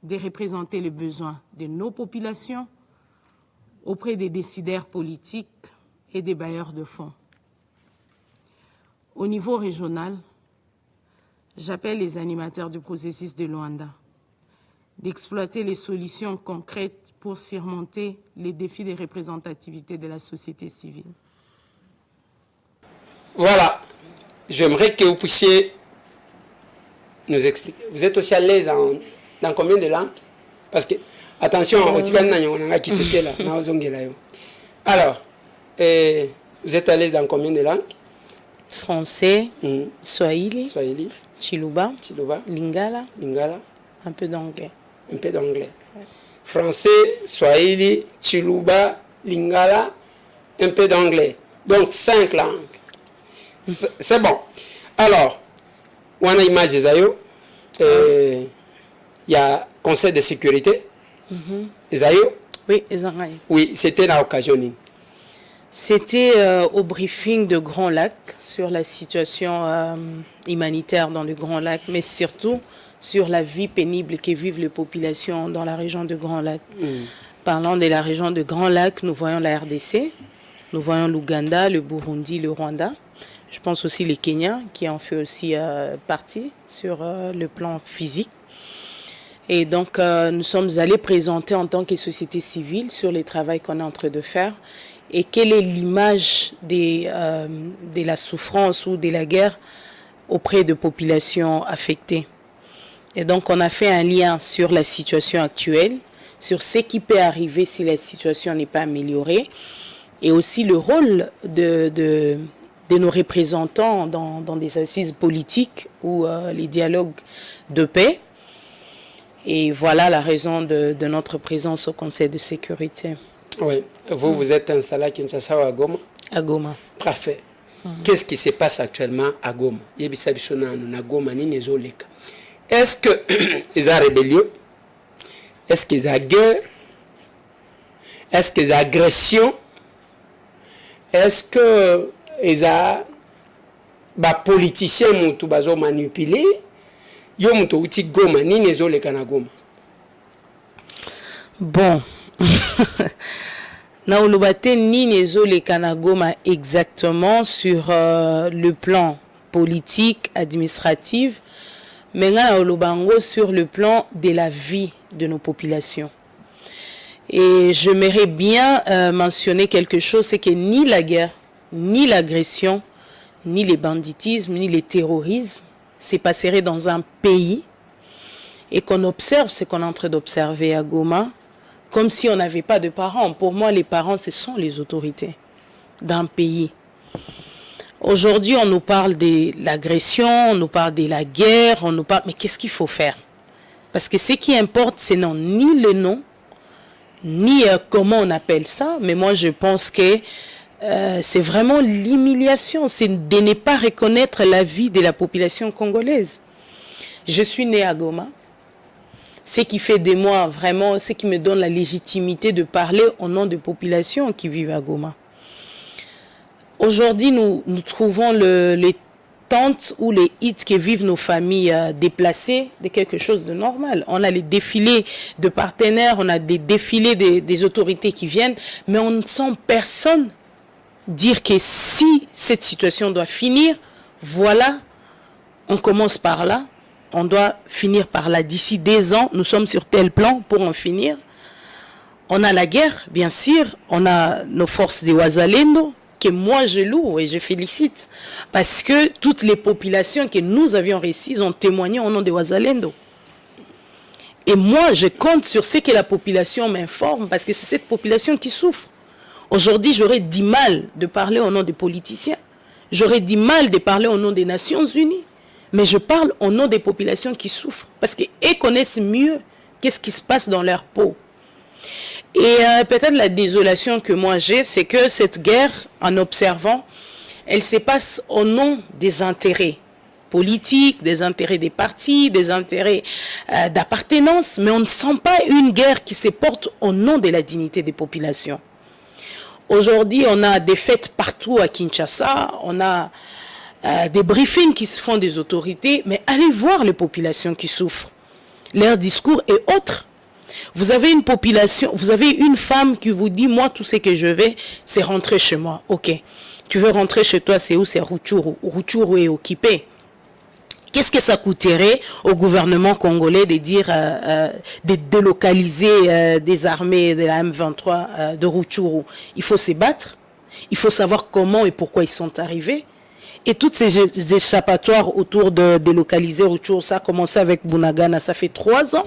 de représenter les besoins de nos populations auprès des décideurs politiques et des bailleurs de fonds. Au niveau régional, j'appelle les animateurs du processus de Luanda d'exploiter les solutions concrètes pour surmonter les défis de représentativité de la société civile. Voilà, j'aimerais que vous puissiez nous expliquer. Vous êtes aussi à l'aise dans combien de langues? Parce que, attention, alors, vous êtes à l'aise dans combien de langues? Français, Swahili, Chiluba, Lingala, un peu d'anglais. Un peu d'anglais. Français, Swahili, Chiluba, Lingala, un peu d'anglais. Donc 5 langues. C'est bon. Alors, on a image des aïeux. Il y a Conseil de sécurité. Les aïeux. Oui, les aïeux. Oui, c'était l'occasion. C'était au briefing de Grand Lac sur la situation humanitaire dans le Grand Lac, mais surtout sur la vie pénible que vivent les populations dans la région de Grand Lac. Parlant de la région de Grand Lac, nous voyons la RDC, nous voyons l'Ouganda, le Burundi, le Rwanda. Je pense aussi les Kenyans qui en fait aussi partie sur le plan physique. Et donc, nous sommes allés présenter en tant que société civile sur les travaux qu'on est en train de faire et quelle est l'image de la souffrance ou de la guerre auprès de populations affectées. Et donc, on a fait un lien sur la situation actuelle, sur ce qui peut arriver si la situation n'est pas améliorée, et aussi le rôle de nos représentants dans des assises politiques ou les dialogues de paix. Et voilà la raison de notre présence au Conseil de sécurité. Oui, vous êtes installé à Kinshasa ou à Goma? À Goma. Parfait. Qu'est-ce qui se passe actuellement à Goma? Est-ce qu'il y a rébellion? Est-ce qu'il y a guerre? Est-ce qu'il y a agression? Est-ce qu'il y a des politiciens qui sont manipulés? Bon. Naolobate ni nezo le Kanagoma exactement sur le plan politique, administratif, mais naolobango sur le plan de la vie de nos populations. Et j'aimerais bien mentionner quelque chose, c'est que ni la guerre, ni l'agression, ni les banditismes, ni les terrorismes se passeraient dans un pays et qu'on observe ce qu'on est en train d'observer à Goma, comme si on n'avait pas de parents. Pour moi, les parents, ce sont les autorités d'un pays. Aujourd'hui, on nous parle de l'agression, on nous parle de la guerre, on nous parle... Mais qu'est-ce qu'il faut faire? Parce que ce qui importe, c'est non, ni le nom, ni comment on appelle ça. Mais moi, je pense que c'est vraiment l'humiliation, c'est de ne pas reconnaître la vie de la population congolaise. Je suis née à Goma. Ce qui fait de moi vraiment, ce qui me donne la légitimité de parler au nom de populations qui vivent à Goma. Aujourd'hui, nous trouvons les tentes ou les hits que vivent nos familles déplacées de quelque chose de normal. On a les défilés de partenaires, on a des défilés des autorités qui viennent, mais on ne sent personne dire que si cette situation doit finir, voilà, on commence par là, on doit finir par là. D'ici 2 ans, nous sommes sur tel plan pour en finir. On a la guerre, bien sûr, on a nos forces de Wazalendo, que moi je loue et je félicite, parce que toutes les populations que nous avions réussies ont témoigné au nom de Wazalendo. Et moi, je compte sur ce que la population m'informe, parce que c'est cette population qui souffre. Aujourd'hui, j'aurais du mal de parler au nom des politiciens. J'aurais du mal de parler au nom des Nations Unies. Mais je parle au nom des populations qui souffrent. Parce qu'elles connaissent mieux qu'est-ce qui se passe dans leur peau. Et peut-être la désolation que moi j'ai, c'est que cette guerre, en observant, elle se passe au nom des intérêts politiques, des intérêts des partis, des intérêts d'appartenance. Mais on ne sent pas une guerre qui se porte au nom de la dignité des populations. Aujourd'hui, on a des fêtes partout à Kinshasa, on a des briefings qui se font des autorités, mais allez voir les populations qui souffrent. Leur discours est autre. Vous avez une population, vous avez une femme qui vous dit, moi, tout ce que je veux, c'est rentrer chez moi. Ok. Tu veux rentrer chez toi, c'est où? C'est Rutshuru. Rutshuru est occupé. Qu'est-ce que ça coûterait au gouvernement congolais de dire, de délocaliser des armées de la M23 de Rutshuru? Il faut se battre. Il faut savoir comment et pourquoi ils sont arrivés. Et toutes ces échappatoires autour de délocaliser Rutshuru, ça a commencé avec Bunagana, ça fait 3 ans.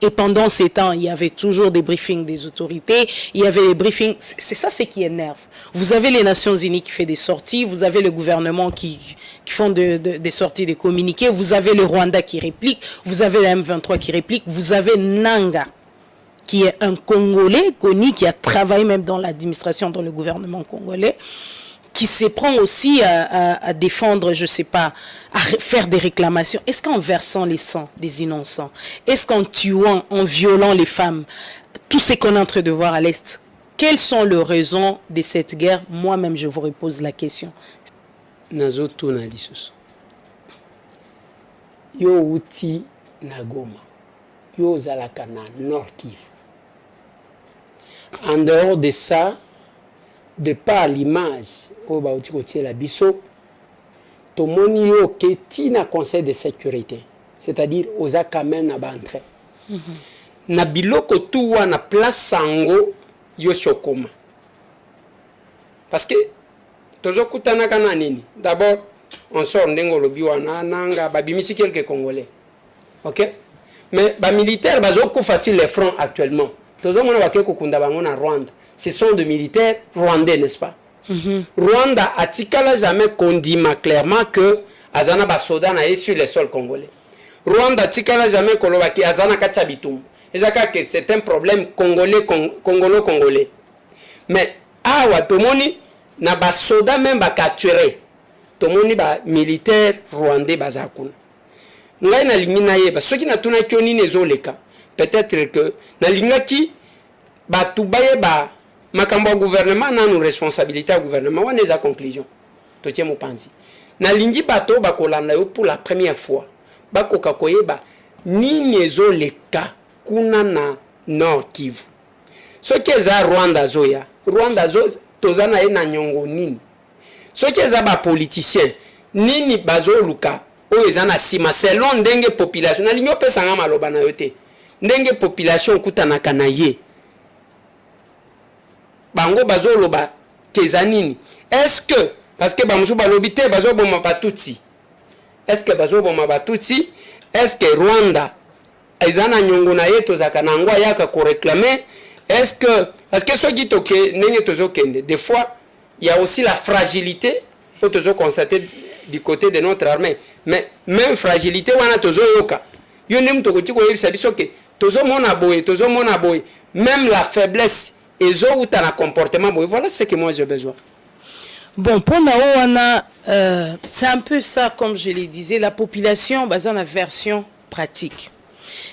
Et pendant ces temps, il y avait toujours des briefings des autorités, il y avait des briefings, c'est ça ce qui énerve. Vous avez les Nations Unies qui font des sorties, vous avez le gouvernement qui font des sorties, des communiqués, vous avez le Rwanda qui réplique, vous avez la M23 qui réplique, vous avez Nanga, qui est un Congolais connu, qui a travaillé même dans l'administration, dans le gouvernement congolais, qui se prend aussi à défendre, je ne sais pas, à faire des réclamations. Est-ce qu'en versant les sangs des innocents, est-ce qu'en tuant, en violant les femmes, tout ce qu'on est en train de voir à l'Est, quelles sont les raisons de cette guerre? Moi-même, je vous repose la question. Nazo tuna lisusu. Yo uti na Goma. Yo zalaka na Nord Kivu. En dehors de ça, de par l'image au bauti kotie la biso, tomoni yo keti na conseil de sécurité, c'est-à-dire oza quand même na bantre. Na biloko tuwa na place sango yo shokoma. Parce que tozo kutana kana nini. D'abord, on sort ndengo lobi wana nanga babimisi quelques Congolais. OK? Mais ba militaires bazo ko facile les fronts actuellement. Tozo mona bakeko kunda bango na Rwanda. Ce sont des militaires rwandais, n'est-ce pas? Rwanda a tikala jamais condima clairement que azana ba soda na sur le sol congolais. Rwanda tikala jamais koloba ki azana kachabitum. Ezaka que c'est un problème congolais. Mais awa tomoni na ba soda même ba capturer. Tomoni ba militaire rwandais bazakuna. Ngai na lingina yeba soki na tuna kyoni nezoleka. Peut-être que na lingaki ba tubaye ba makambo gouvernement na nous responsabilité au gouvernement wana eza conclusion totie mopanzi na lingi bato bakolanda yo pour la première fois bakoka koyeba nini ezoleka kuna na Nord Kivu soki eza Rwanda zoya Rwanda zo tozana ye na nyongo nini soki eza ba politicien nini bazoluka oyo eza na sima selon ndenge population na lingi pesa nga maloba na yo te ndenge population kutanaka na ye bango bazoloba kezanini. Est-ce que parce que bamusu balobité bazoboma batutsi, est-ce que bazoboma batutsi, est-ce que Rwanda ezana nyongo na yeto zakanangwa yaka ko réclamer, est-ce que parce que soki toke nenge tozokende des fois il y a aussi la fragilité que tozo constater du côté de notre armée, mais même fragilité wana tozo yoka yo nem tokoti ko yebisa biso ke tozo mona boye même la faiblesse ils ont un comportement. Bon, voilà ce que moi j'ai besoin. Bon, pour Naoana, c'est un peu ça, comme je le disais, la population basée dans la version pratique.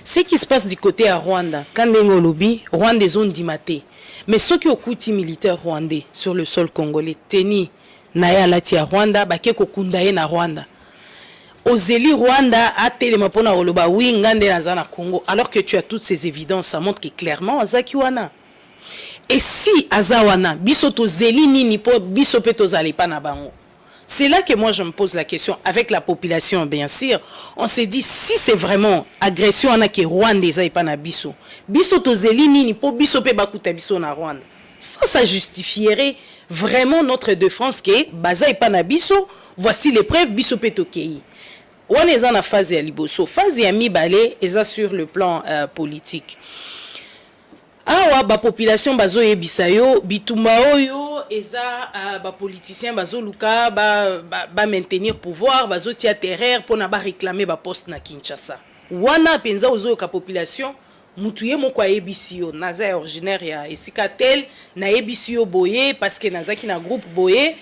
Ce qui se passe du côté à Rwanda, quand on lobby, Rwanda est zone dimaté. Mais ceux qui ont coûté militaire rwandais sur le sol congolais, teni naya lati à Rwanda, baké kokundaye na Rwanda. Ozeli Rwanda a télémapona oloba oui ngande na Congo, alors que tu as toutes ces évidences, ça montre que clairement Azakiwana. Et si Azawana, bisoto zeli nini po bisope tozali pa na bango. C'est là que moi je me pose la question avec la population bien sûr. On s'est dit si c'est vraiment agression on a que Rwanda eza pa na biso. Bisoto zeli nini po bisope bakuta biso na Rwanda. Ça justifierait vraiment notre défense que baza pa na biso. Voici les preuves bisope tokei. On est dans la phase ya liboso, phase ya mibale eza sur le plan politique. Awa ba population bazo yebisa yo bitumba oyo eza ba politicien bazo luka ba maintenir pouvoir bazo tia terreur pour na ba réclamer ba poste na Kinshasa. Wana penza ozo ka population mutuye moko yebisi yo naza originaire ya Esikatel na yebisi yo boye parce que nazaki na groupe boye.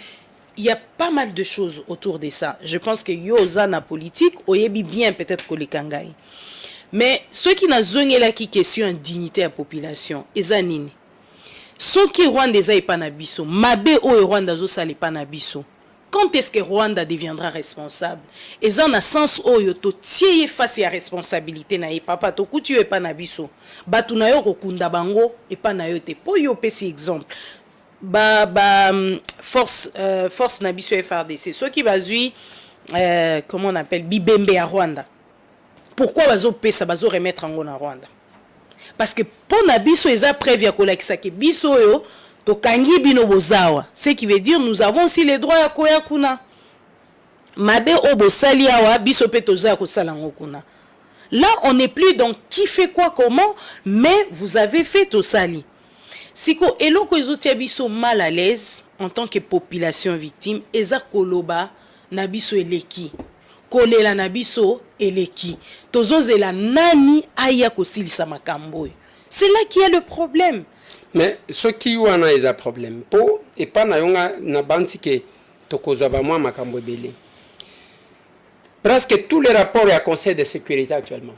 Il y a pas mal de choses autour de ça. Je pense que yoza na politique oyebi bien peut-être que les kangai. Mais ceux qui n'ont pas qui question dignité à la population, ils ont nini. Ceux qui Rwanda n'est pas nabiso, mabe o Rwanda zo sale pas nabiso. Quand est-ce que Rwanda deviendra responsable? Ils ont un sens o yo to tie face à responsabilité na e papa to kutu e pas nabiso. Batu na yo kokunda bango e pas na yo te. Po yo pesi exemple. Force nabiso FRDC. Ceux qui bazui comment on appelle Bibembe à Rwanda. Pourquoi bazo pesa bazo remettre en Rwanda? Parce que pour nabiso eza prévu ko lakisa ke biso yo to kangi bino bozawa. Ce qui veut dire nous avons aussi les droits ya koya kuna. Mabe obo sali awa biso pe toza ko sala ngokuna. Là on n'est plus dans qui fait quoi comment, mais vous avez fait au sali. Siko eloko ezotia biso mal à l'aise en tant que population victime eza koloba nabiso eleki. Kolela nabiso eleki. Tozozela nani aya kosilisa makambo. C'est là qu'il y a le problème. Mais ce qui y a un problème. Po et pas na yonga na bansi ke tokozwa ba mwa makambo belé. Presque tous les rapports à Conseil de sécurité actuellement.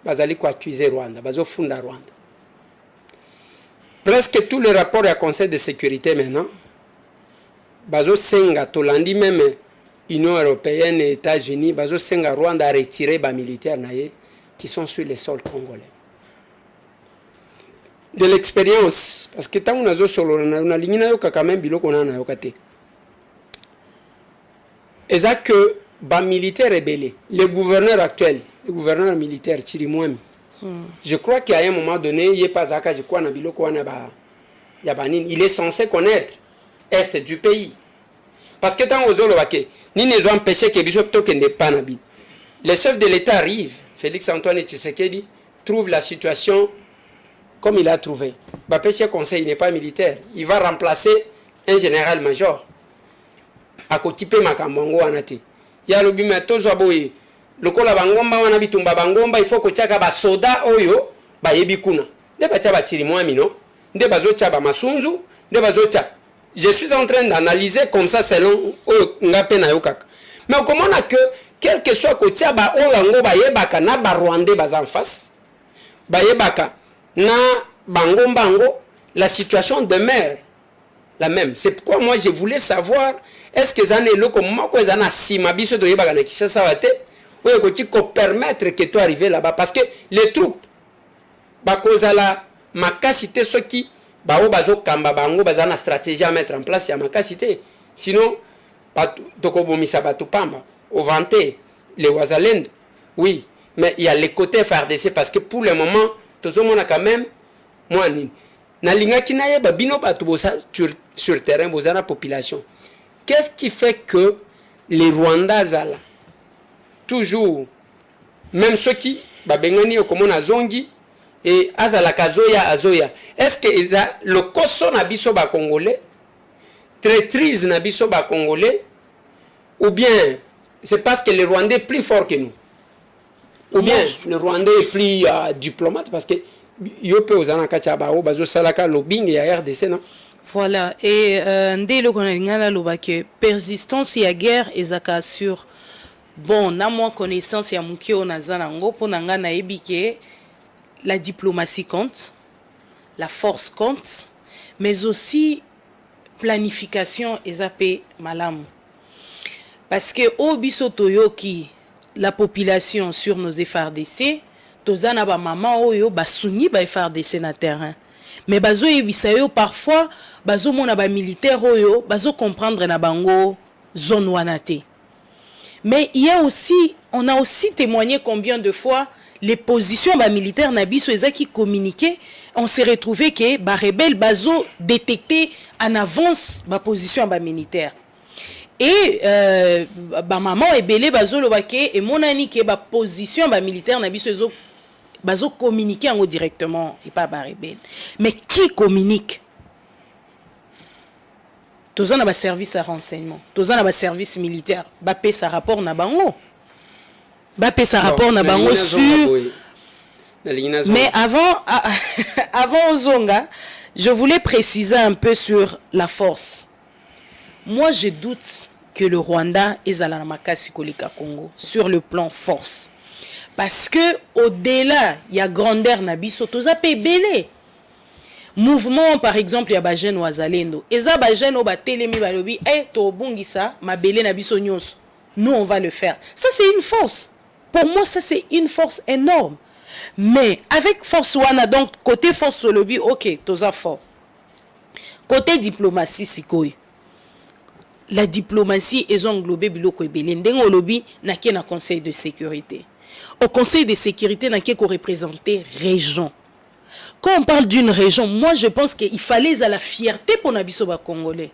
Bazali ko accuser Rwanda, bazo funda Rwanda. Presque tous les rapports à Conseil de sécurité maintenant. Bazo senga tolandi même Union européenne et États-Unis, bazo senga Rwanda a retiré les militaires naïe qui sont sur les sols congolais. De l'expérience, parce que tant on a zo solo na ligne na yo quand même biloko na yo kate. Et ça que les militaires rebelles, le gouverneur actuel, le gouverneur militaire Chirimwami. Je crois qu'à un moment donné, il est pas à je crois na biloko wana ba ya banine, il est censé connaître est du pays. Parce que tant aux Olowake, ni ne ont empêché que Bishop Token n'est pas nabi. Le chef de l'État arrive, Félix Antoine Tshisekedi, trouve la situation comme il a trouvé. Bapêché conseil n'est pas militaire. Il va remplacer un général-major. À Kotipe Makambongo Anate. Il y a le bimeto Zoboye. Le kola bangomba wana bitumba bangomba, il faut que chaka ba soda oyo, ba yebikuna. Ne ba chaba chirimwami no. Ne ba zo chaba masunzu, ne ba zo chaba. Je suis en train d'analyser comme ça selon ngapena yokaka. Mais comment on a que quel que soit côté ba oyango ba yebaka na ba Rwandais bas en face, ba yebaka na bango la situation demeure la même. C'est pourquoi moi je voulais savoir est-ce que ça n'est le comment quoi ça na sima biso do yebaka na Kinshasa wate ou écoute ko permettre que toi arriver là-bas parce que les troupes ba kozala makasité ceux qui bao bazo kamba bango bazana stratégie à mettre en place ya makasité sinon tokobomisa batu pamba au vanté les wazalend oui mais il y a les côtés FARDC parce que pour le moment tozomona quand même moi ni na linga kinaye ba bino batu bosa sur terrain bozana population. Qu'est-ce qui fait que les Rwandais zala toujours même ceux qui ba bengani okomona zongi et azala azoya est-ce que le koso na biso ba congolais traîtrise na biso ba congolais ou bien c'est parce que le Rwandais est plus fort que nous ou bien le Rwandais est plus diplomate parce que yo pe ozana kati ya bao bazosalaka lobbying ya RDC non. Voilà, et ndé le konalingala loba que persistance ya guerre ezaka sur bon na moi connaissance ya muki o nazana ngo pona nga na ebike la diplomatie compte, la force compte, mais aussi planification ezapé malamu. Parce que au biso toyoki la population sur nos FARDC, tozana ba maman oyo basuni ba FARDC na terrain. Mais bazo yebisa yo parfois bazo mona ba militaire oyo bazo comprendre na bango zone wanate. Mais il y a aussi, on a aussi témoigné combien de fois les positions ba militaires na biso ezaki communiquer, on s'est retrouvé que ba rebelle bazo détecter en avance ba position ba militaire. Et ba maman ebele bazo lobake et monani ke ba position ba militaire na biso ezo bazo communiquer en directement et pas ba rebelle. Mais qui communique? Tous on a ba service à renseignement, tous on a ba service militaire, ba paie sa rapport na bango. Ba paie sa rapport na bango sur. Mais avant Ozonga, je voulais préciser un peu sur la force. Moi, je doute que le Rwanda est à la Makasi Kolika Congo sur le plan force. Parce que au-delà, il y a grandeur nabiso, tous a belé. Mouvement, par exemple, il y a Bajen ou Azalendo. Et ça, Bajen ou Batelemi Balobi, to bungisa, ma belé nabiso nyos. Nous, on va le faire. Ça, c'est une force. Pour moi, ça, c'est une force énorme. Mais avec force wana, donc, côté force lobby, ok, toza fort. Côté diplomatie, sikoy. La diplomatie est englobée biloko ebele. Ndengo lobby na ki na conseil de sécurité. Au conseil de sécurité na ki ko représenter région. Quand on parle d'une région, moi je pense qu'il fallait à la fierté pour nabiso ba congolais.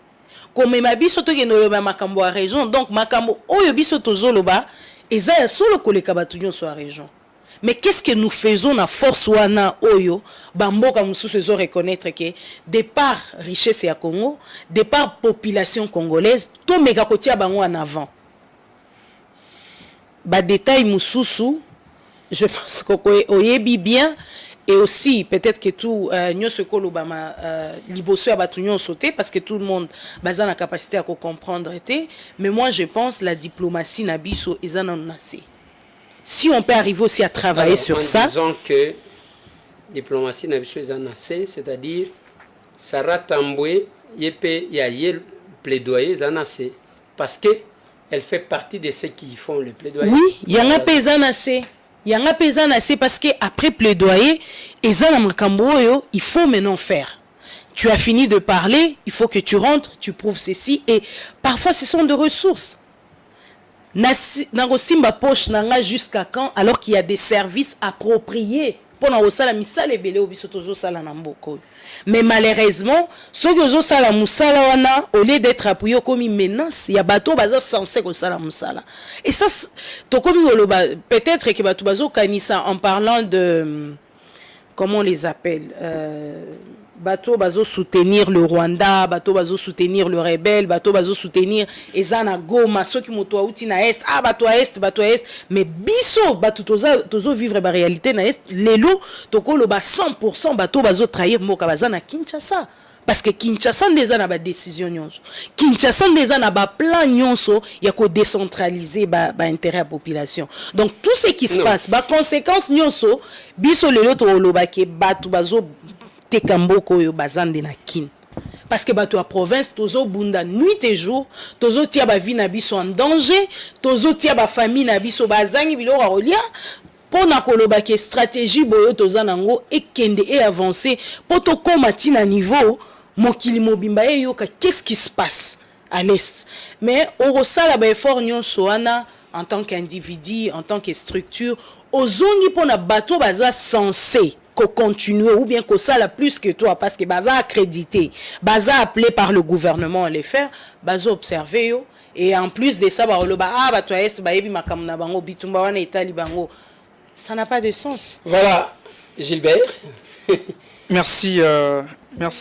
Comme mabiso to genoloba makambo a région, donc makambo oyo biso tozoloba eza ya solo koleka batunyo so a région. Mais qu'est-ce que nous faisons na force wana oyo bamboka mususu ezo reconnaître que de par richesse ya Congo, de par population congolaise, to mega kotia bango en avant. Ba détail mususu, je pense que oyebi bien. Et aussi, peut-être que tout nyonso kolobama liboso ya batu nyonso sauté parce que tout le monde baza na capacité à comprendre été, mais moi je pense la diplomatie na biso ezana nase. Si on peut arriver aussi à travailler alors, sur ça, disons que diplomatie na biso ezana nase, c'est-à-dire Sarah Tamboué yepe ya yel plaidoyer ezana nase parce que elle fait partie de ceux qui font le plaidoyer. Oui, il y a un paysan nase. Il y a un paysan assez parce qu'après plaidoyer, il faut maintenant faire. Tu as fini de parler, il faut que tu rentres, tu prouves ceci. Et parfois, ce sont des ressources. Narosimba poche nanga jusqu'à quand, alors qu'il y a des services appropriés. Mais malheureusement, ceux qui ont sala musala wana au lieu d'être appuyés comme une menace, il y a bateau baza censé que sala musala. Et ça peut-être que bateau bazo kanisa en parlant de comment on les appelle bateau bazo soutenir le Rwanda, bateau bazo soutenir le rebelle, bateau bazo soutenir ezana Goma, ceux qui moto outi na est, bateau à est, mais biso bateau tozo vivre ba réalité na est, lelo toko lo ba 100% bateau bazo trahir moka bazana Kinshasa. Parce que Kinshasa ndeza na ba décision nyonso. Kinshasa ndeza na ba plan nyonso ya ko décentraliser ba intérêt à population. Donc tout ce qui se passe, ba conséquences nyonso biso lelo to loba ke bateau bazo tekamboko yo bazande na kin parce que bato a province tozo bunda nuit et jour tozo tia ba vie na biso en danger tozo tia ba famille na biso bazangi biloko rolia pona koloba ke stratégie boyo toza nango ekende et avancer poto koma tina niveau mokili mobimba yoka qu'est-ce qui se passe à l'est mais au sala ba effort nyonso wana en tant qu'individu en tant que structure ozongi pona bato baza censé qu'on continue ou bien qu'on ça la plus que toi parce que baza accrédité baza appelé par le gouvernement à les faire baza observer yo et en plus de ça ba toi est ba yebi makamna bango bitumba wana itali bango ça n'a pas de sens. Voilà Gilbert. Merci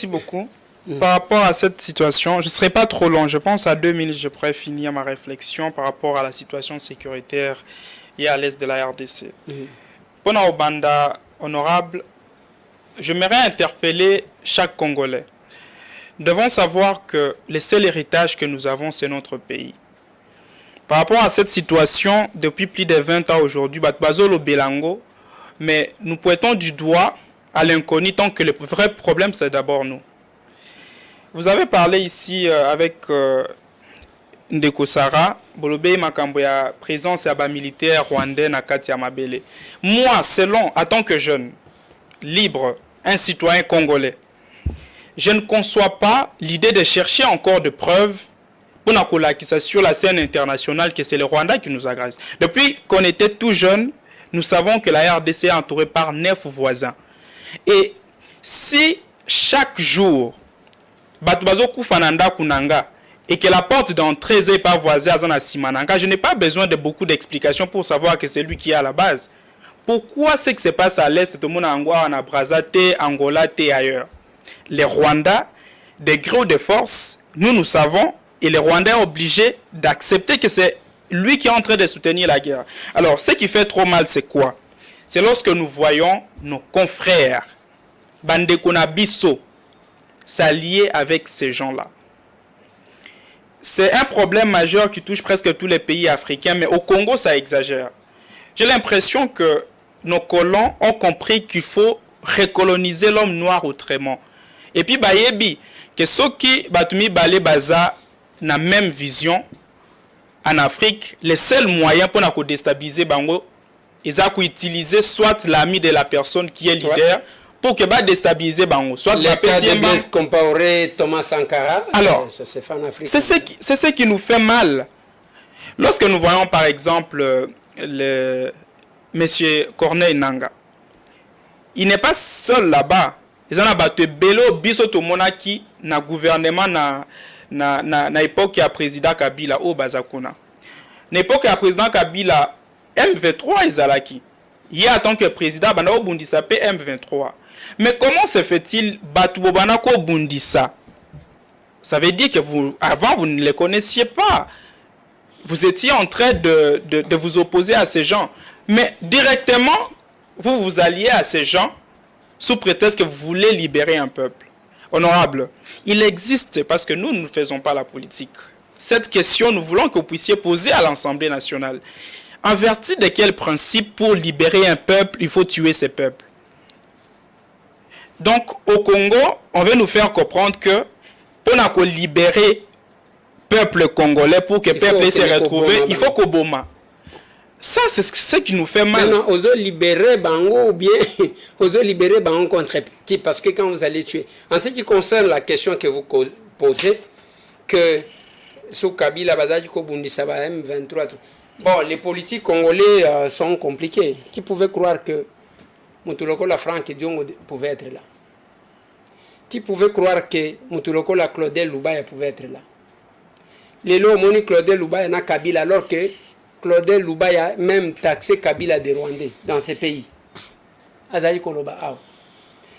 beaucoup. Par rapport à cette situation, je ne serai pas trop long, je pense à 2 minutes je pourrais finir ma réflexion par rapport à la situation sécuritaire et à l'est de la RDC. Pona Obanda honorable, j'aimerais interpeller chaque Congolais. Nous devons savoir que le seul héritage que nous avons, c'est notre pays. Par rapport à cette situation, depuis plus de 20 ans aujourd'hui, Batbazolo Belango, mais nous pointons du doigt à l'inconnu tant que le vrai problème, c'est d'abord nous. Vous avez parlé ici avec Ndeko Sara, Bolobé Makamboya, présence à militaire rwandais Nakati Amabele. Moi, selon, en tant que jeune, libre, un citoyen congolais, je ne conçois pas l'idée de chercher encore de preuves pour nous sur la scène internationale que c'est le Rwanda qui nous agresse. Depuis qu'on était tout jeune, nous savons que la RDC est entourée par 9 voisins. Et si chaque jour, Batubazo Kufananda Kunanga, et que la porte d'entrée n'est pas voisée à Zana Simananga, je n'ai pas besoin de beaucoup d'explications pour savoir que c'est lui qui est à la base. Pourquoi c'est que se passe à l'est, tout le monde en Brazate, Angola, et ailleurs? Les Rwandais, des gré de force, nous savons, et les Rwandais sont obligés d'accepter que c'est lui qui est en train de soutenir la guerre. Alors, ce qui fait trop mal, c'est quoi? C'est lorsque nous voyons nos confrères, Bandekuna Bisso, s'allier avec ces gens-là. C'est un problème majeur qui touche presque tous les pays africains, mais au Congo, ça exagère. J'ai l'impression que nos colons ont compris qu'il faut recoloniser l'homme noir autrement. Et puis, bayebi, que ceux qui batumi balé baza na même vision en Afrique, les seuls moyens pour nous déstabiliser bango, ils ont utilisé soit l'ami de la personne qui est leader pour que déstabiliser bango, soit le cas de Blaise Compaoré, Thomas Sankara. Alors, ça se fait en Afrique. C'est ce qui nous fait mal. Lorsque nous voyons par exemple le monsieur Corneille Nangaa, il n'est pas seul là-bas. Ils ont battu Belo Bisoto Monaki na gouvernement na époque ya président Kabila au Bazakuna. Na époque ya président Kabila M23 Izalaki. Il y a tant que président Banao Bundisa P M23. Mais comment se fait-il Batu Bobanako Bundisa? Ça veut dire que avant vous ne les connaissiez pas. Vous étiez en train de vous opposer à ces gens. Mais directement, vous vous alliez à ces gens sous prétexte que vous voulez libérer un peuple. Honorable, il existe, parce que nous ne faisons pas la politique, cette question, nous voulons que vous puissiez poser à l'Assemblée nationale. En vertu de quel principe, pour libérer un peuple, il faut tuer ces peuples? Donc, au Congo, on veut nous faire comprendre que pour libérer le peuple congolais, pour que le peuple se retrouve, il faut qu'Oboma. Ça, c'est ce qui nous fait mal. Non, oser libérer Bango ou bien oser libérer Bango contre qui? Parce que quand vous allez tuer. En ce qui concerne la question que vous posez, que sous Kabila, Bazadiko, Bundisaba, M23, bon, les politiques congolais sont compliqués. Qui pouvait croire que Moutuloko la Franck et Diongo pouvait être là? Qui pouvait croire que Moutuloko la Claudel Loubaya pouvait être là? Les lots moni Claudel Loubaya na Kabila, alors que Claudel Loubaya même taxé Kabila des Rwandais dans ces pays. Azaï Koloba.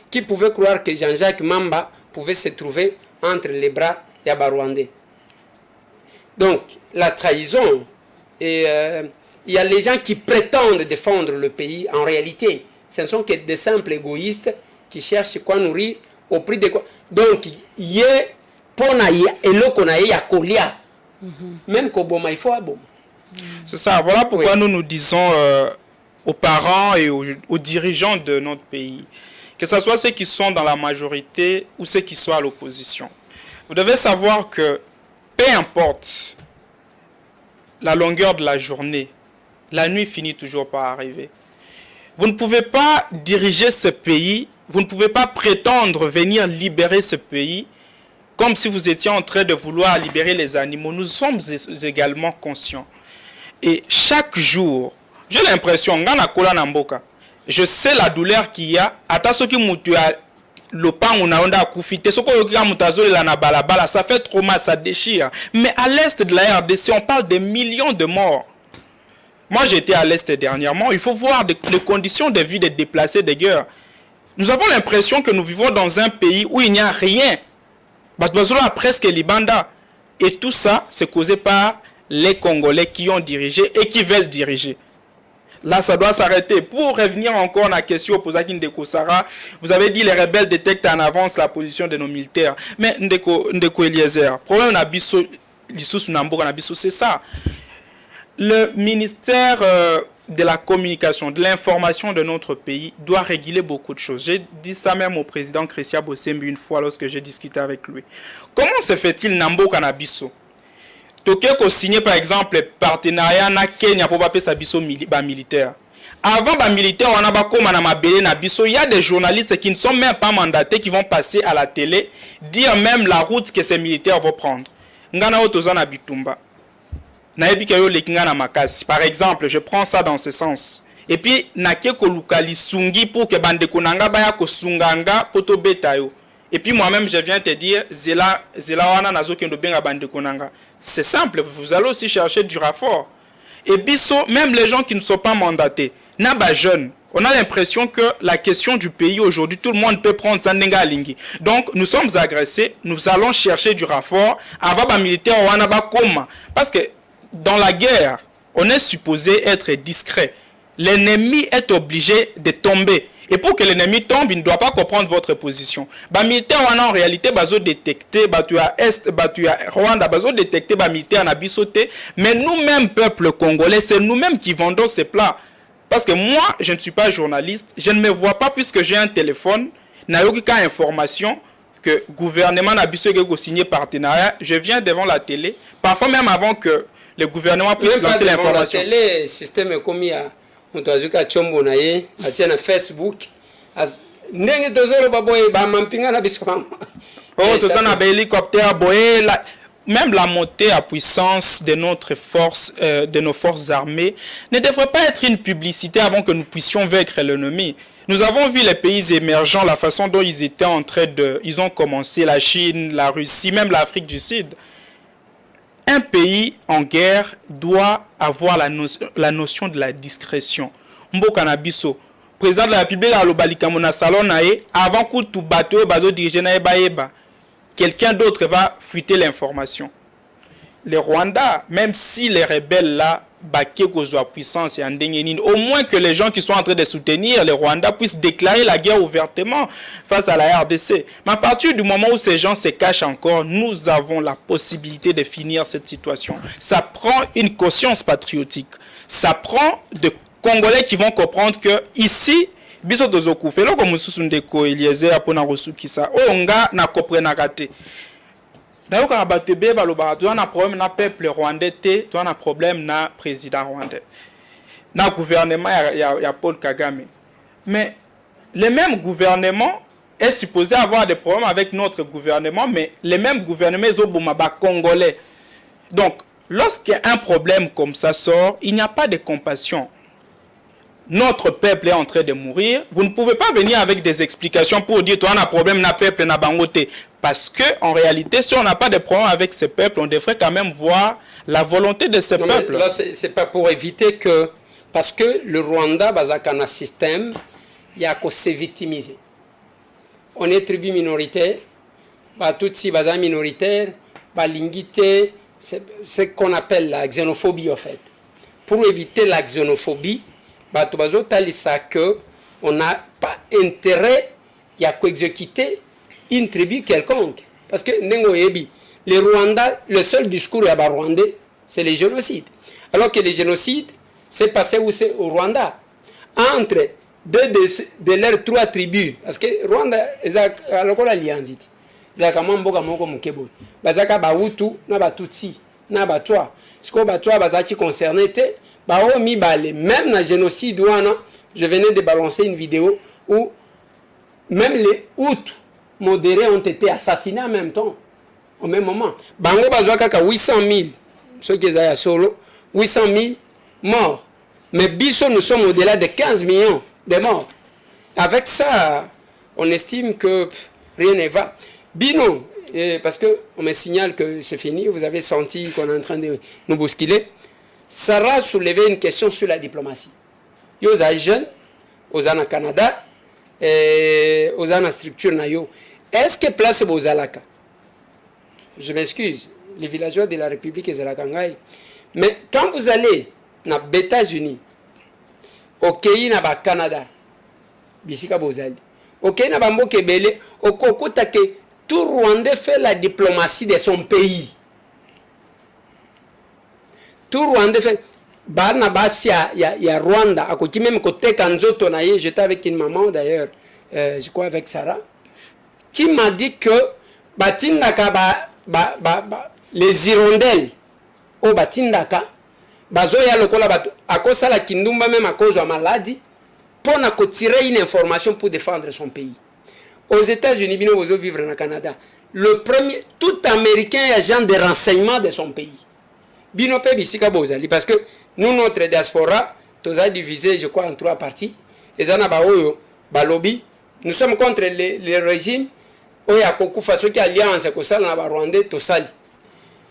Qui pouvait croire que Jean-Jacques Mamba pouvait se trouver entre les bras des Rwandais? Donc, la trahison, et il y a les gens qui prétendent défendre le pays. En réalité, ce ne sont que des simples égoïstes qui cherchent quoi nourrir au prix de quoi. Donc, il y a pona et l'okona y a kolia. Même qu'Oboma, il faut abom. C'est ça. Voilà pourquoi nous disons aux parents et aux dirigeants de notre pays, que ce soit ceux qui sont dans la majorité ou ceux qui sont à l'opposition. Vous devez savoir que peu importe la longueur de la journée, la nuit finit toujours par arriver. Vous ne pouvez pas diriger ce pays, vous ne pouvez pas prétendre venir libérer ce pays comme si vous étiez en train de vouloir libérer les animaux. Nous sommes également conscients. Et chaque jour, j'ai l'impression, je sais la douleur qu'il y a. Ça fait trop mal, ça déchire. Mais à l'est de la RDC, on parle de millions de morts. Moi, j'étais à l'est dernièrement. Il faut voir les conditions de vie des déplacés de guerre. Nous avons l'impression que nous vivons dans un pays où il n'y a rien. Batbazolo a presque Libanda. Et tout ça, c'est causé par les Congolais qui ont dirigé et qui veulent diriger. Là, ça doit s'arrêter. Pour revenir encore à la question posée à Ndeko Sarah, vous avez dit les rebelles détectent en avance la position de nos militaires. Mais Ndeko Eliezer, le problème c'est ça. Le ministère de la communication, de l'information de notre pays doit réguler beaucoup de choses. J'ai dit ça même au président Christian Bossembi une fois lorsque j'ai discuté avec lui. Comment se fait-il Nambo Kanabiso? Toké ko signé par exemple partenariat na Kenya pour paper sa biso militaire. Avant ba militaire on a ba koma na mabele na biso, il y a des journalistes qui ne sont même pas mandatés qui vont passer à la télé dire même la route que ces militaires vont prendre. Ngana otoza na bitumba. Na ebika yo lekinga na makasi. Par exemple, je prends ça dans ce sens. Et puis na ke ko lukali sungi pour que bande konanga ba ya ko sunganga poto beta yo. Et puis moi-même je viens te dire zela wana nazo kendo benga bande konanga. C'est simple, vous allez aussi chercher du rapport. Et biso, même les gens qui ne sont pas mandatés, naba jeunes, on a l'impression que la question du pays aujourd'hui, tout le monde peut prendre sa nenga lingi. Donc nous sommes agressés, nous allons chercher du rapport avant ba militaire wanaba koma. Parce que dans la guerre, on est supposé être discret. L'ennemi est obligé de tomber. Et pour que l'ennemi tombe, il ne doit pas comprendre votre position. Ba militaire wana en réalité bazo détecter batua est batua Rwanda bazo détecter ba militaire na bisoté, mais nous-mêmes peuple congolais, c'est nous-mêmes qui vendons ces plats. Parce que moi, je ne suis pas journaliste, je ne me vois pas puisque j'ai un téléphone, na yokika information que gouvernement na biso ko signé partenariat, je viens devant la télé, parfois même avant que le gouvernement puisse lancer l'information. La télé système est comme Mutazuka chombo na ye atia na Facebook ndenge tozolo baboye ba mampinga na biso mama tozana ba hélicoptère boye même la montée à puissance de notre force de nos forces armées ne devrait pas être une publicité avant que nous puissions vaincre l'ennemi. Nous avons vu les pays émergents, la façon dont ils étaient en train de ils ont commencé, la Chine, la Russie, même l'Afrique du Sud. Un pays en guerre doit avoir la notion de la discrétion. Mboka na biso, président de la République a l'obalika mona salon nae avant que tout bateau bazo diriger na eba. Quelqu'un d'autre va fuiter l'information. Les Rwandais, même si les rebelles là baké kozwa puissance et en au moins que les gens qui sont en train de soutenir les Rwandais puissent déclarer la guerre ouvertement face à la RDC. Mais à partir du moment où ces gens se cachent encore, nous avons la possibilité de finir cette situation. Ça prend une conscience patriotique. Ça prend de Congolais qui vont comprendre que ici, biso dozoku felo comme Ndeko Eliezer apona resukisa. Onga na koprenaka te. D'ailleurs, quand on a un problème na peuple rwandais, tu as un problème na président rwandais, na gouvernement il y a Paul Kagame. Mais le même gouvernement est supposé avoir des problèmes avec notre gouvernement, mais les mêmes gouvernements sont congolais. Donc, lorsqu'un problème comme ça sort, il n'y a pas de compassion. Notre peuple est en train de mourir. Vous ne pouvez pas venir avec des explications pour dire tu as un problème na peuple na bangote. Parce que en réalité, si on n'a pas de problème avec ce peuple, on devrait quand même voir la volonté de ce peuple. Là, c'est pas pour éviter que, parce que le Rwanda, basé un système, il y a qu'à se victimiser. On est tribu minoritaire, tout si basé minoritaire, l'ingité, c'est ce qu'on appelle la xénophobie en fait. Pour éviter la xénophobie, on n'a pas intérêt à exécuter une tribu quelconque. Parce que les Rwandais, le seul discours rwandais, c'est le génocide. Alors que le génocide s'est passé où c'est au Rwanda. Entre deux de leurs trois tribus. Parce que Rwanda, ils ont l'alliance. Ils ont mboka moko mukebo. Bazaka ba Hutu, na ba Tutsi, na ba Twa. Ce que ba Twa bazaki concerné te, ba o mi balé. Même dans le génocide je venais de balancer une vidéo où même les Hutus modérés ont été assassinés en même temps, au même moment. Bango bazwa kaka 800 000, ceux qui sont solo, 800 000 morts. Mais biso, nous sommes au-delà de 15 millions de morts. Avec ça, on estime que rien ne va. Bino, parce qu'on me signale que c'est fini, vous avez senti qu'on est en train de nous bousculer. Sarah soulevait une question sur la diplomatie. Yo za jeunes, aux au Canada, aux en structure na yo. Est-ce que place bozalaka? Je m'excuse, les villageois de la République et Zalakangai. Mais quand vous allez aux États-Unis, okei na ba Canada bisika bozali okei na bamboka ebele okokota ke tout Rwandais fait la diplomatie de son pays. Tout Rwandais fait bana basi ya Rwanda akoki même koteka nzoto na ye. J'étais avec une maman d'ailleurs, je crois avec Sarah, qui m'a dit que batindaka les hirondelles au batindaka bazoya lokola bato akosala kindumba même à cause de maladie pour tirer une information pour défendre son pays. Aux États-Unis, bino bozo vivre au Canada. Le premier, tout Américain est agent de renseignement de son pays. Bino pe bisika bozali parce que nous notre diaspora, tous a divisé je crois en 3 parties. Ezana ba oyo ba lobby, nous sommes contre les régimes oya kokufa soki alliance ko sala na ba Rwandais to sali.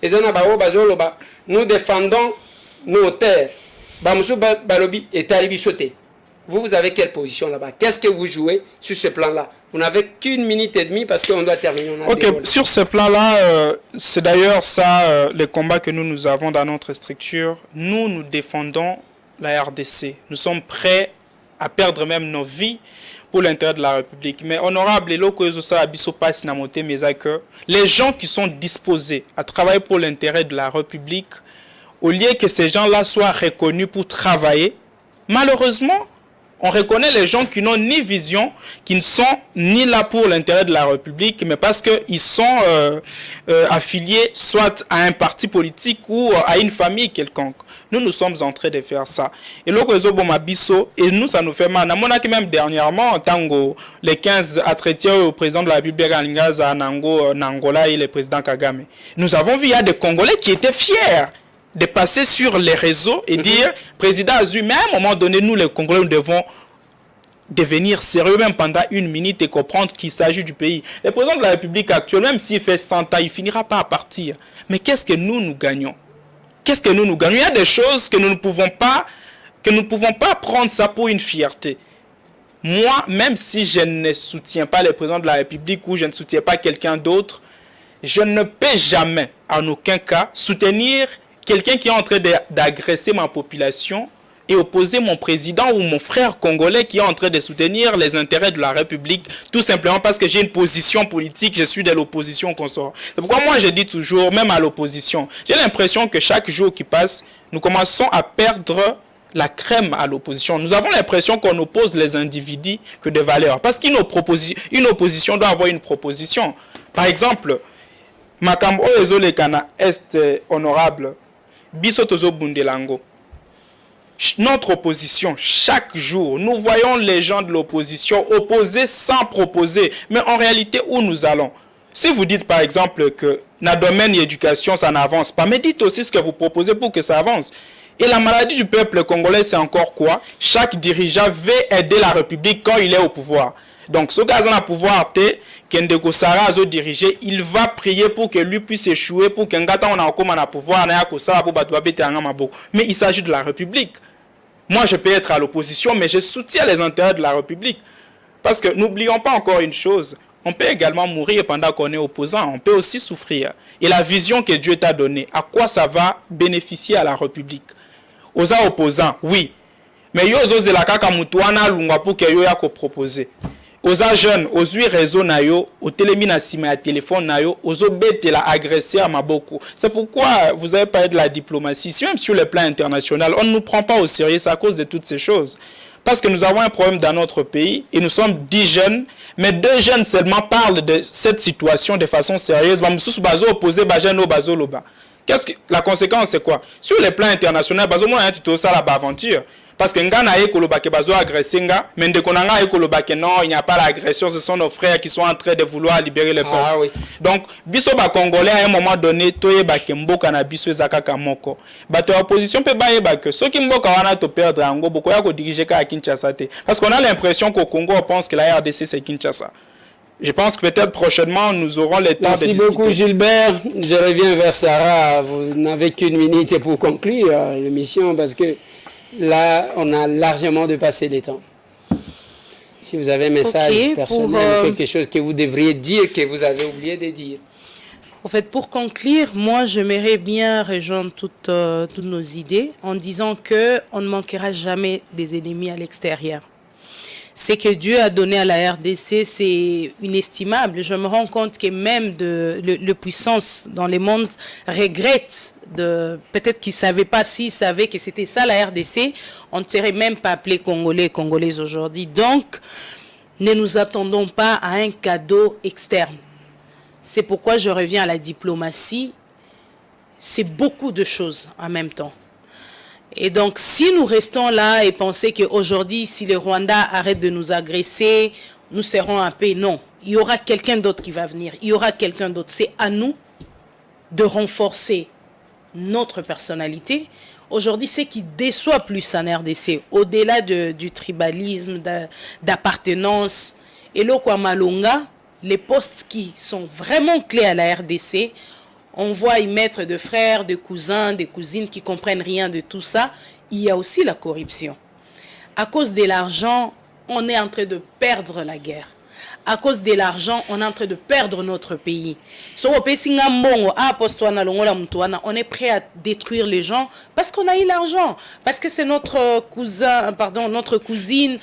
Ezana ba oyo bazolo ba nous défendons nos terres. Ba musu ba lobby et taribi sauté. Vous avez quelle position là-bas? Qu'est-ce que vous jouez sur ce plan-là? Vous n'avez qu'1 minute et demie parce qu'on doit terminer. Ok, sur ce plan-là, c'est d'ailleurs ça les combats que nous avons dans notre structure. Nous défendons la RDC. Nous sommes prêts à perdre même nos vies pour l'intérêt de la République. Mais honorable, les gens qui sont disposés à travailler pour l'intérêt de la République, au lieu que ces gens-là soient reconnus pour travailler, malheureusement, on reconnaît les gens qui n'ont ni vision, qui ne sont ni là pour l'intérêt de la République, mais parce qu'ils sont affiliés soit à un parti politique ou à une famille quelconque. Nous sommes en train de faire ça. Et nous, ça nous fait mal. Même dernièrement, tango, les 15 entretiens au président de la République Angola et le président Kagame, nous avons vu, il y a des Congolais qui étaient fiers de passer sur les réseaux et dire, président Azu, mais à un moment donné, nous les Congolais, nous devons devenir sérieux même pendant 1 minute et comprendre qu'il s'agit du pays. Le président de la République actuelle, même s'il fait 100 ans, il finira pas à partir. Mais qu'est-ce que nous gagnons? Qu'est-ce que nous gagnons? Il y a des choses que nous ne pouvons pas prendre ça pour une fierté. Moi, même si je ne soutiens pas le président de la République ou je ne soutiens pas quelqu'un d'autre, je ne peux jamais, en aucun cas, soutenir quelqu'un qui est en train d'agresser ma population et opposer mon président ou mon frère congolais qui est en train de soutenir les intérêts de la République, tout simplement parce que j'ai une position politique, je suis de l'opposition qu'on sort. C'est pourquoi moi je dis toujours, même à l'opposition, j'ai l'impression que chaque jour qui passe, nous commençons à perdre la crème à l'opposition. Nous avons l'impression qu'on oppose les individus que des valeurs. Parce qu'une opposition doit avoir une proposition. Par exemple, Makambo Ezolekana est honorable. Bisotozo Bundelango. Notre opposition, chaque jour, nous voyons les gens de l'opposition opposer sans proposer. Mais en réalité, où nous allons? Si vous dites par exemple que dans le domaine de l'éducation, ça n'avance pas, mais dites aussi ce que vous proposez pour que ça avance. Et la maladie du peuple congolais, c'est encore quoi? Chaque dirigeant veut aider la République quand il est au pouvoir. Donc, ce gars a le pouvoir, Kendeko Sara a dirigé, il va prier pour que lui puisse échouer, pour qu'un gars on a comme un pouvoir, mais il s'agit de la République. Moi, je peux être à l'opposition, mais je soutiens les intérêts de la République. Parce que n'oublions pas encore une chose, on peut également mourir pendant qu'on est opposant, on peut aussi souffrir. Et la vision que Dieu t'a donnée, à quoi ça va bénéficier à la République? Aux opposants, oui. Mais yo zo la kaka mutuana lunga pour que yo ya ko proposer. Aux jeunes, aux 8 réseaux na yo, au télémina sima ya téléphone na yo, aux bête la agresser à Maboko. C'est pourquoi vous avez parlé de la diplomatie. Si même sur le plan international, on ne nous prend pas au sérieux, c'est à cause de toutes ces choses. Parce que nous avons un problème dans notre pays et nous sommes 10 jeunes, mais 2 jeunes seulement parlent de cette situation de façon sérieuse. La conséquence c'est quoi? Sur le plan international, aventure. Parce que Ngana et Kolobake bazo agressé nga, mais de Konanga et Kolobake non, il n'y a pas l'agression, ce sont nos frères qui sont en train de vouloir libérer le peuple. Ah, oui. Donc, biso ba Congolais à un moment donné, toye ba Mboka na biso ezaka kamoko. Ba to opposition peut ba yeba que ceux qui Mboka wana to perdre ango boko ya ko diriger ka Kinshasa te. Parce qu'on a l'impression qu'au Congo on pense que la RDC c'est Kinshasa. Je pense que peut-être prochainement nous aurons le temps de discuter. Merci beaucoup Gilbert. Je reviens vers Sarah. Vous n'avez qu'1 minute pour conclure l'émission parce que là, on a largement dépassé les temps. Si vous avez un message personnel, quelque chose que vous devriez dire, que vous avez oublié de dire. En fait, pour conclure, moi, j'aimerais bien rejoindre toutes nos idées en disant qu'on ne manquera jamais des ennemis à l'extérieur. Ce que Dieu a donné à la RDC, c'est inestimable. Je me rends compte que même le puissance dans le monde regrette peut-être qu'ils ne savaient pas, s'ils savaient que c'était ça la RDC, on ne serait même pas appelé Congolais et Congolaises aujourd'hui. Donc, ne nous attendons pas à un cadeau externe. C'est pourquoi je reviens à la diplomatie. C'est beaucoup de choses en même temps. Et donc, si nous restons là et pensons qu'aujourd'hui, si le Rwanda arrête de nous agresser, nous serons en paix, non. Il y aura quelqu'un d'autre qui va venir. Il y aura quelqu'un d'autre. C'est à nous de renforcer notre personnalité. Aujourd'hui, ce qui déçoit plus en RDC, au-delà du tribalisme, d'appartenance, et là, quoi, Malonga, les postes qui sont vraiment clés à la RDC, on voit y mettre de frères, de cousins, de cousines qui ne comprennent rien de tout ça. Il y a aussi la corruption. À cause de l'argent, on est en train de perdre la guerre. À cause de l'argent, on est en train de perdre notre pays. On est prêt à détruire les gens parce qu'on a eu l'argent, parce que c'est notre cousin, pardon, notre cousine,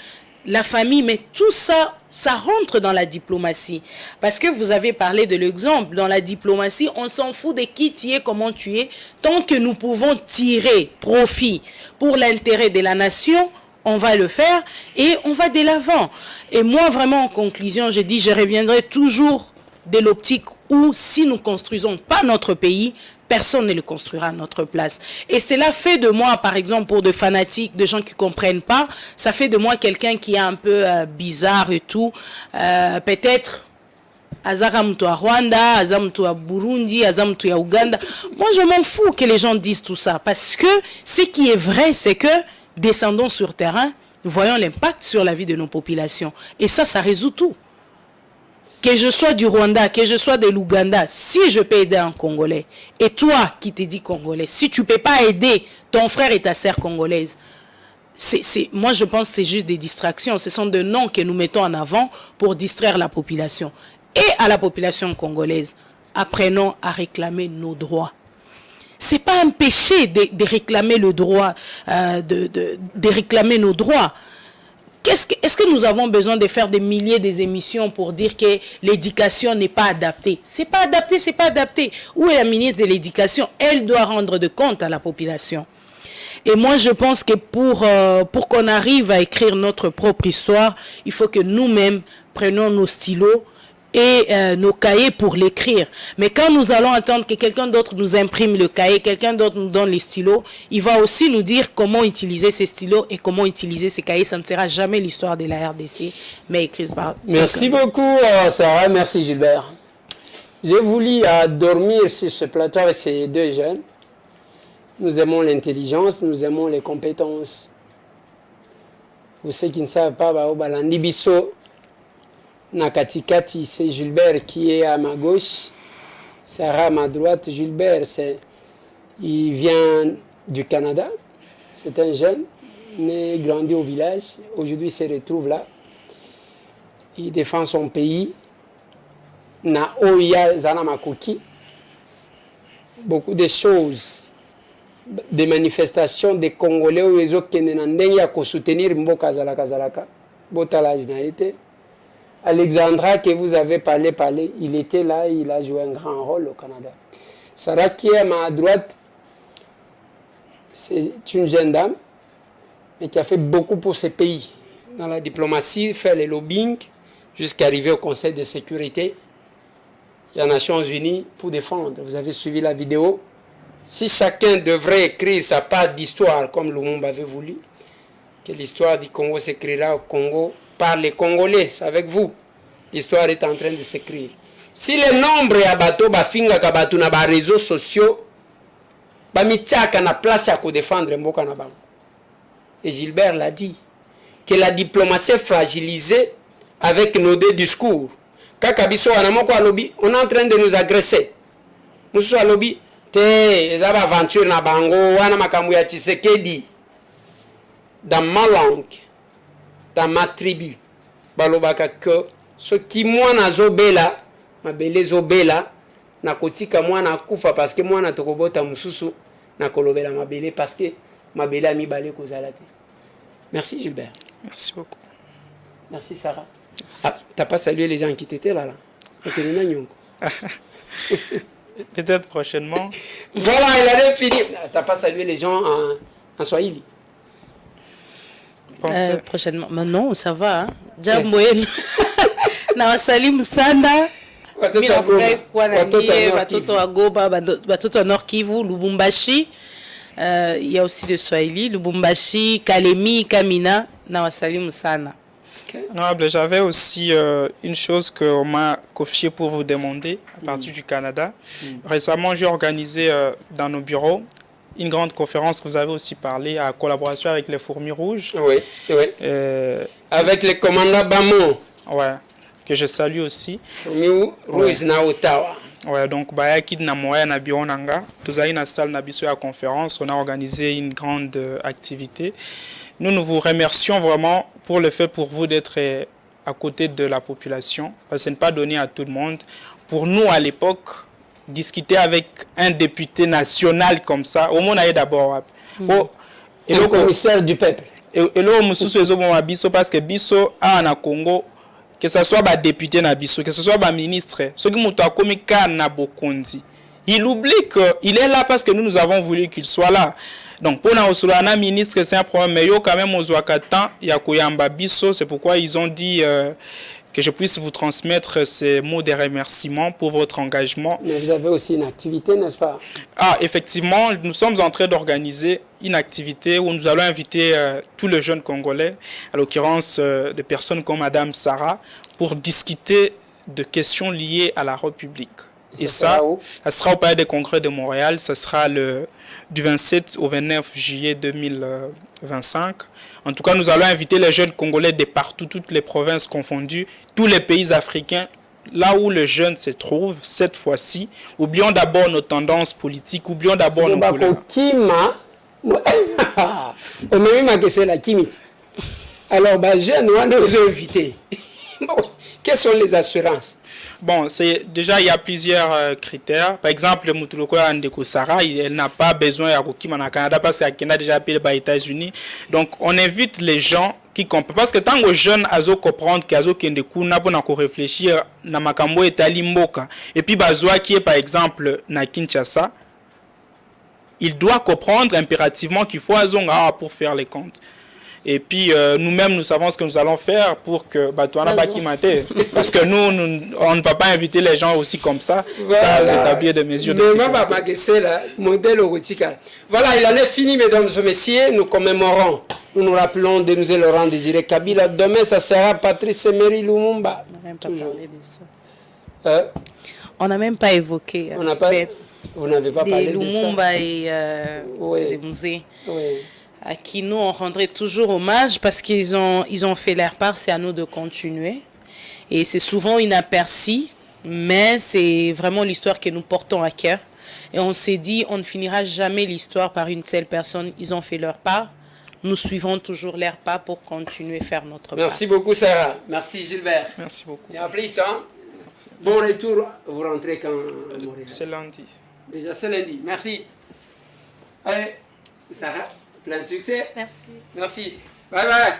la famille, mais tout ça, ça rentre dans la diplomatie. Parce que vous avez parlé de l'exemple, dans la diplomatie, on s'en fout de qui tu es, comment tu es, tant que nous pouvons tirer profit pour l'intérêt de la nation, on va le faire et on va de l'avant. Et moi, vraiment, en conclusion, je dis, je reviendrai toujours de l'optique où, si nous ne construisons pas notre pays, personne ne le construira à notre place. Et cela fait de moi, par exemple, pour des fanatiques, des gens qui ne comprennent pas, ça fait de moi quelqu'un qui est un peu bizarre et tout. Peut-être, Azaramtu à Rwanda, Azamtu à Burundi, Azamtu à Ouganda. Moi, je m'en fous que les gens disent tout ça. Parce que ce qui est vrai, c'est que descendons sur terrain, voyons l'impact sur la vie de nos populations. Et ça résout tout. Que je sois du Rwanda, que je sois de l'Ouganda, si je peux aider un Congolais, et toi qui te dis Congolais, si tu ne peux pas aider ton frère et ta sœur congolaise, moi je pense que c'est juste des distractions. Ce sont des noms que nous mettons en avant pour distraire la population. Et à la population congolaise, apprenons à réclamer nos droits. Ce n'est pas un péché de réclamer le droit, de réclamer nos droits. Est-ce que nous avons besoin de faire des milliers d'émissions pour dire que l'éducation n'est pas adaptée? C'est pas adapté, c'est pas adapté. Où est la ministre de l'Éducation? Elle doit rendre de compte à la population. Et moi, je pense que pour qu'on arrive à écrire notre propre histoire, il faut que nous-mêmes prenions nos stylos et nos cahiers pour l'écrire. Mais quand nous allons attendre que quelqu'un d'autre nous imprime le cahier, quelqu'un d'autre nous donne les stylos, il va aussi nous dire comment utiliser ces stylos et comment utiliser ces cahiers. Ça ne sera jamais l'histoire de la RDC, mais écrite par... Merci beaucoup, Sarah. Merci, Gilbert. J'ai voulu dormir sur ce plateau avec ces deux jeunes. Nous aimons l'intelligence, nous aimons les compétences. Pour ceux qui ne savent pas, Landibiso, Nakatikati, c'est Gilbert qui est à ma gauche, Sarah à ma droite. Gilbert, il vient du Canada, c'est un jeune, né, grandi au village, aujourd'hui il se retrouve là, il défend son pays, na Oya Zanamakoki, beaucoup de choses, des manifestations des Congolais où ils ont pour soutenir Mboka Zalaka, Botalage n'a été. Alexandra, que vous avez parlé, il était là, il a joué un grand rôle au Canada. Sarah, qui est à ma droite, c'est une jeune dame, mais qui a fait beaucoup pour ce pays. Dans la diplomatie, faire le lobbying, jusqu'à arriver au Conseil de sécurité. Il y a les Nations Unies pour défendre. Vous avez suivi la vidéo. Si chacun devrait écrire sa part d'histoire, comme Lumumba avait voulu, que l'histoire du Congo s'écrira au Congo, par les Congolais, c'est avec vous. L'histoire est en train de s'écrire. Si le nombre ya bato bafinga ka bato na ba réseaux sociaux ba mitaka na place à défendre mboka na bango. Et Gilbert l'a dit que la diplomatie est fragilisée avec nos deux discours. Kaka biso wana moko alobi, on est en train de nous agresser. Musu alobi te ezaba aventure na bango wana makambo ya Tshisekedi. Dans ma langue, dans ma tribu, balobaka que ce qui moi na zobela, ma belle zobela, na kotika mwana akufa parce que mwana tokobota mususu na kolobela mabele parce que mabele a mibale kozala te. Merci Gilbert. Merci beaucoup. Merci Sarah. Ah, t'as pas salué les gens qui t'étaient là. Peut-être prochainement. Voilà, il avait fini. T'as pas salué les gens en Swahili. Prochainement. Mais non, ça va. Jamboen. Nawasali Musanda. Watoto wa Goba, watoto wa Nord Kivu, Lubumbashi. Il y a aussi de Swahili, Lubumbashi, Kalemi, Kamina. Nawasali Musanda. Honorable, j'avais aussi une chose qu'on m'a confiée pour vous demander à partir du Canada. Récemment, j'ai organisé dans nos bureaux une grande conférence que vous avez aussi parlé en collaboration avec les Fourmis Rouges. Oui, oui. Avec les commandants Bamo. Ouais, que je salue aussi. Fourmis Rouges na Ottawa. Ouais, donc bayaki na moya na bureau nanga, tous aïe na salle na biso ya conférence, on a organisé une grande activité. Nous vous remercions vraiment pour le fait pour vous d'être à côté de la population, parce que ce n'est pas donné à tout le monde. Pour nous, à l'époque, discuter avec un député national comme ça, au monde est d'abord. Et le commissaire du peuple. Et le parce que biso a na Congo, que ce soit ba député na biso, que ce soit ba ministre, ce qui muto akomi ka na bokondi. Il oublie qu'il est là parce que nous avons voulu qu'il soit là. Donc, pour la ministre, c'est un problème. Mais quand même, aux Ouakatan, il y a Koyamba Bisso. C'est pourquoi ils ont dit que je puisse vous transmettre ces mots de remerciement pour votre engagement. Mais vous avez aussi une activité, n'est-ce pas? Ah, effectivement, nous sommes en train d'organiser une activité où nous allons inviter tous les jeunes Congolais, à l'occurrence des personnes comme Madame Sarah, pour discuter de questions liées à la République. Et ça sera au Palais des Congrès de Montréal, ça sera du 27 au 29 juillet 2025. En tout cas, nous allons inviter les jeunes Congolais de partout, toutes les provinces confondues, tous les pays africains, là où les jeunes se trouvent, cette fois-ci. Oublions d'abord nos tendances politiques, oublions d'abord nos couleurs. Alors, jeunes, on nous a invités. Quelles sont les assurances? Bon, déjà, il y a plusieurs critères. Par exemple, Moutoulouko Andeko Sarah, elle n'a pas besoin de Canada parce qu'elle a déjà payé les États-Unis. Donc, on invite les gens qui comprennent. Parce que tant que les jeunes ont comprendre qu'ils ont réfléchir na makambo et talimboka. Et puis, Bazoa qui est par exemple na Kinshasa, il doit comprendre impérativement qu'il faut azonga pour faire les comptes. Et puis, nous-mêmes, nous savons ce que nous allons faire pour que Batouana Bakimate. Parce que nous, on ne va pas inviter les gens aussi comme ça, sans établir des mesures de sécurité. Voilà, il en est fini, mesdames et messieurs. Nous commémorons, nous nous rappelons de nous et Laurent Désiré Kabila. Demain, ça sera Patrice Emery Lumumba. On n'a même pas évoqué. On n'a pas, vous n'avez pas parlé de Lumumba et des musées. Oui. À qui nous on rendrait toujours hommage parce qu'ils ont fait leur part, c'est à nous de continuer. Et c'est souvent inaperçu, mais c'est vraiment l'histoire que nous portons à cœur. Et on s'est dit, on ne finira jamais l'histoire par une seule personne. Ils ont fait leur part, nous suivons toujours leur pas pour continuer à faire notre part. Merci beaucoup Sarah, merci Gilbert. Merci beaucoup. Et en plus, hein? Bon retour, vous rentrez quand? C'est lundi. Déjà c'est lundi, merci. Allez, Sarah. Plein de succès. Merci. Merci. Bye bye.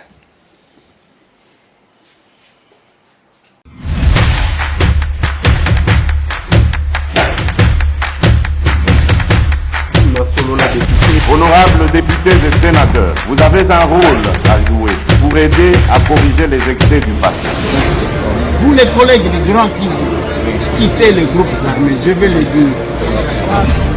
Honorables députés et sénateurs, vous avez un rôle à jouer pour aider à corriger les excès du passé. Vous les collègues du Grand Kivu, quittez les groupes armés, je vais le dire.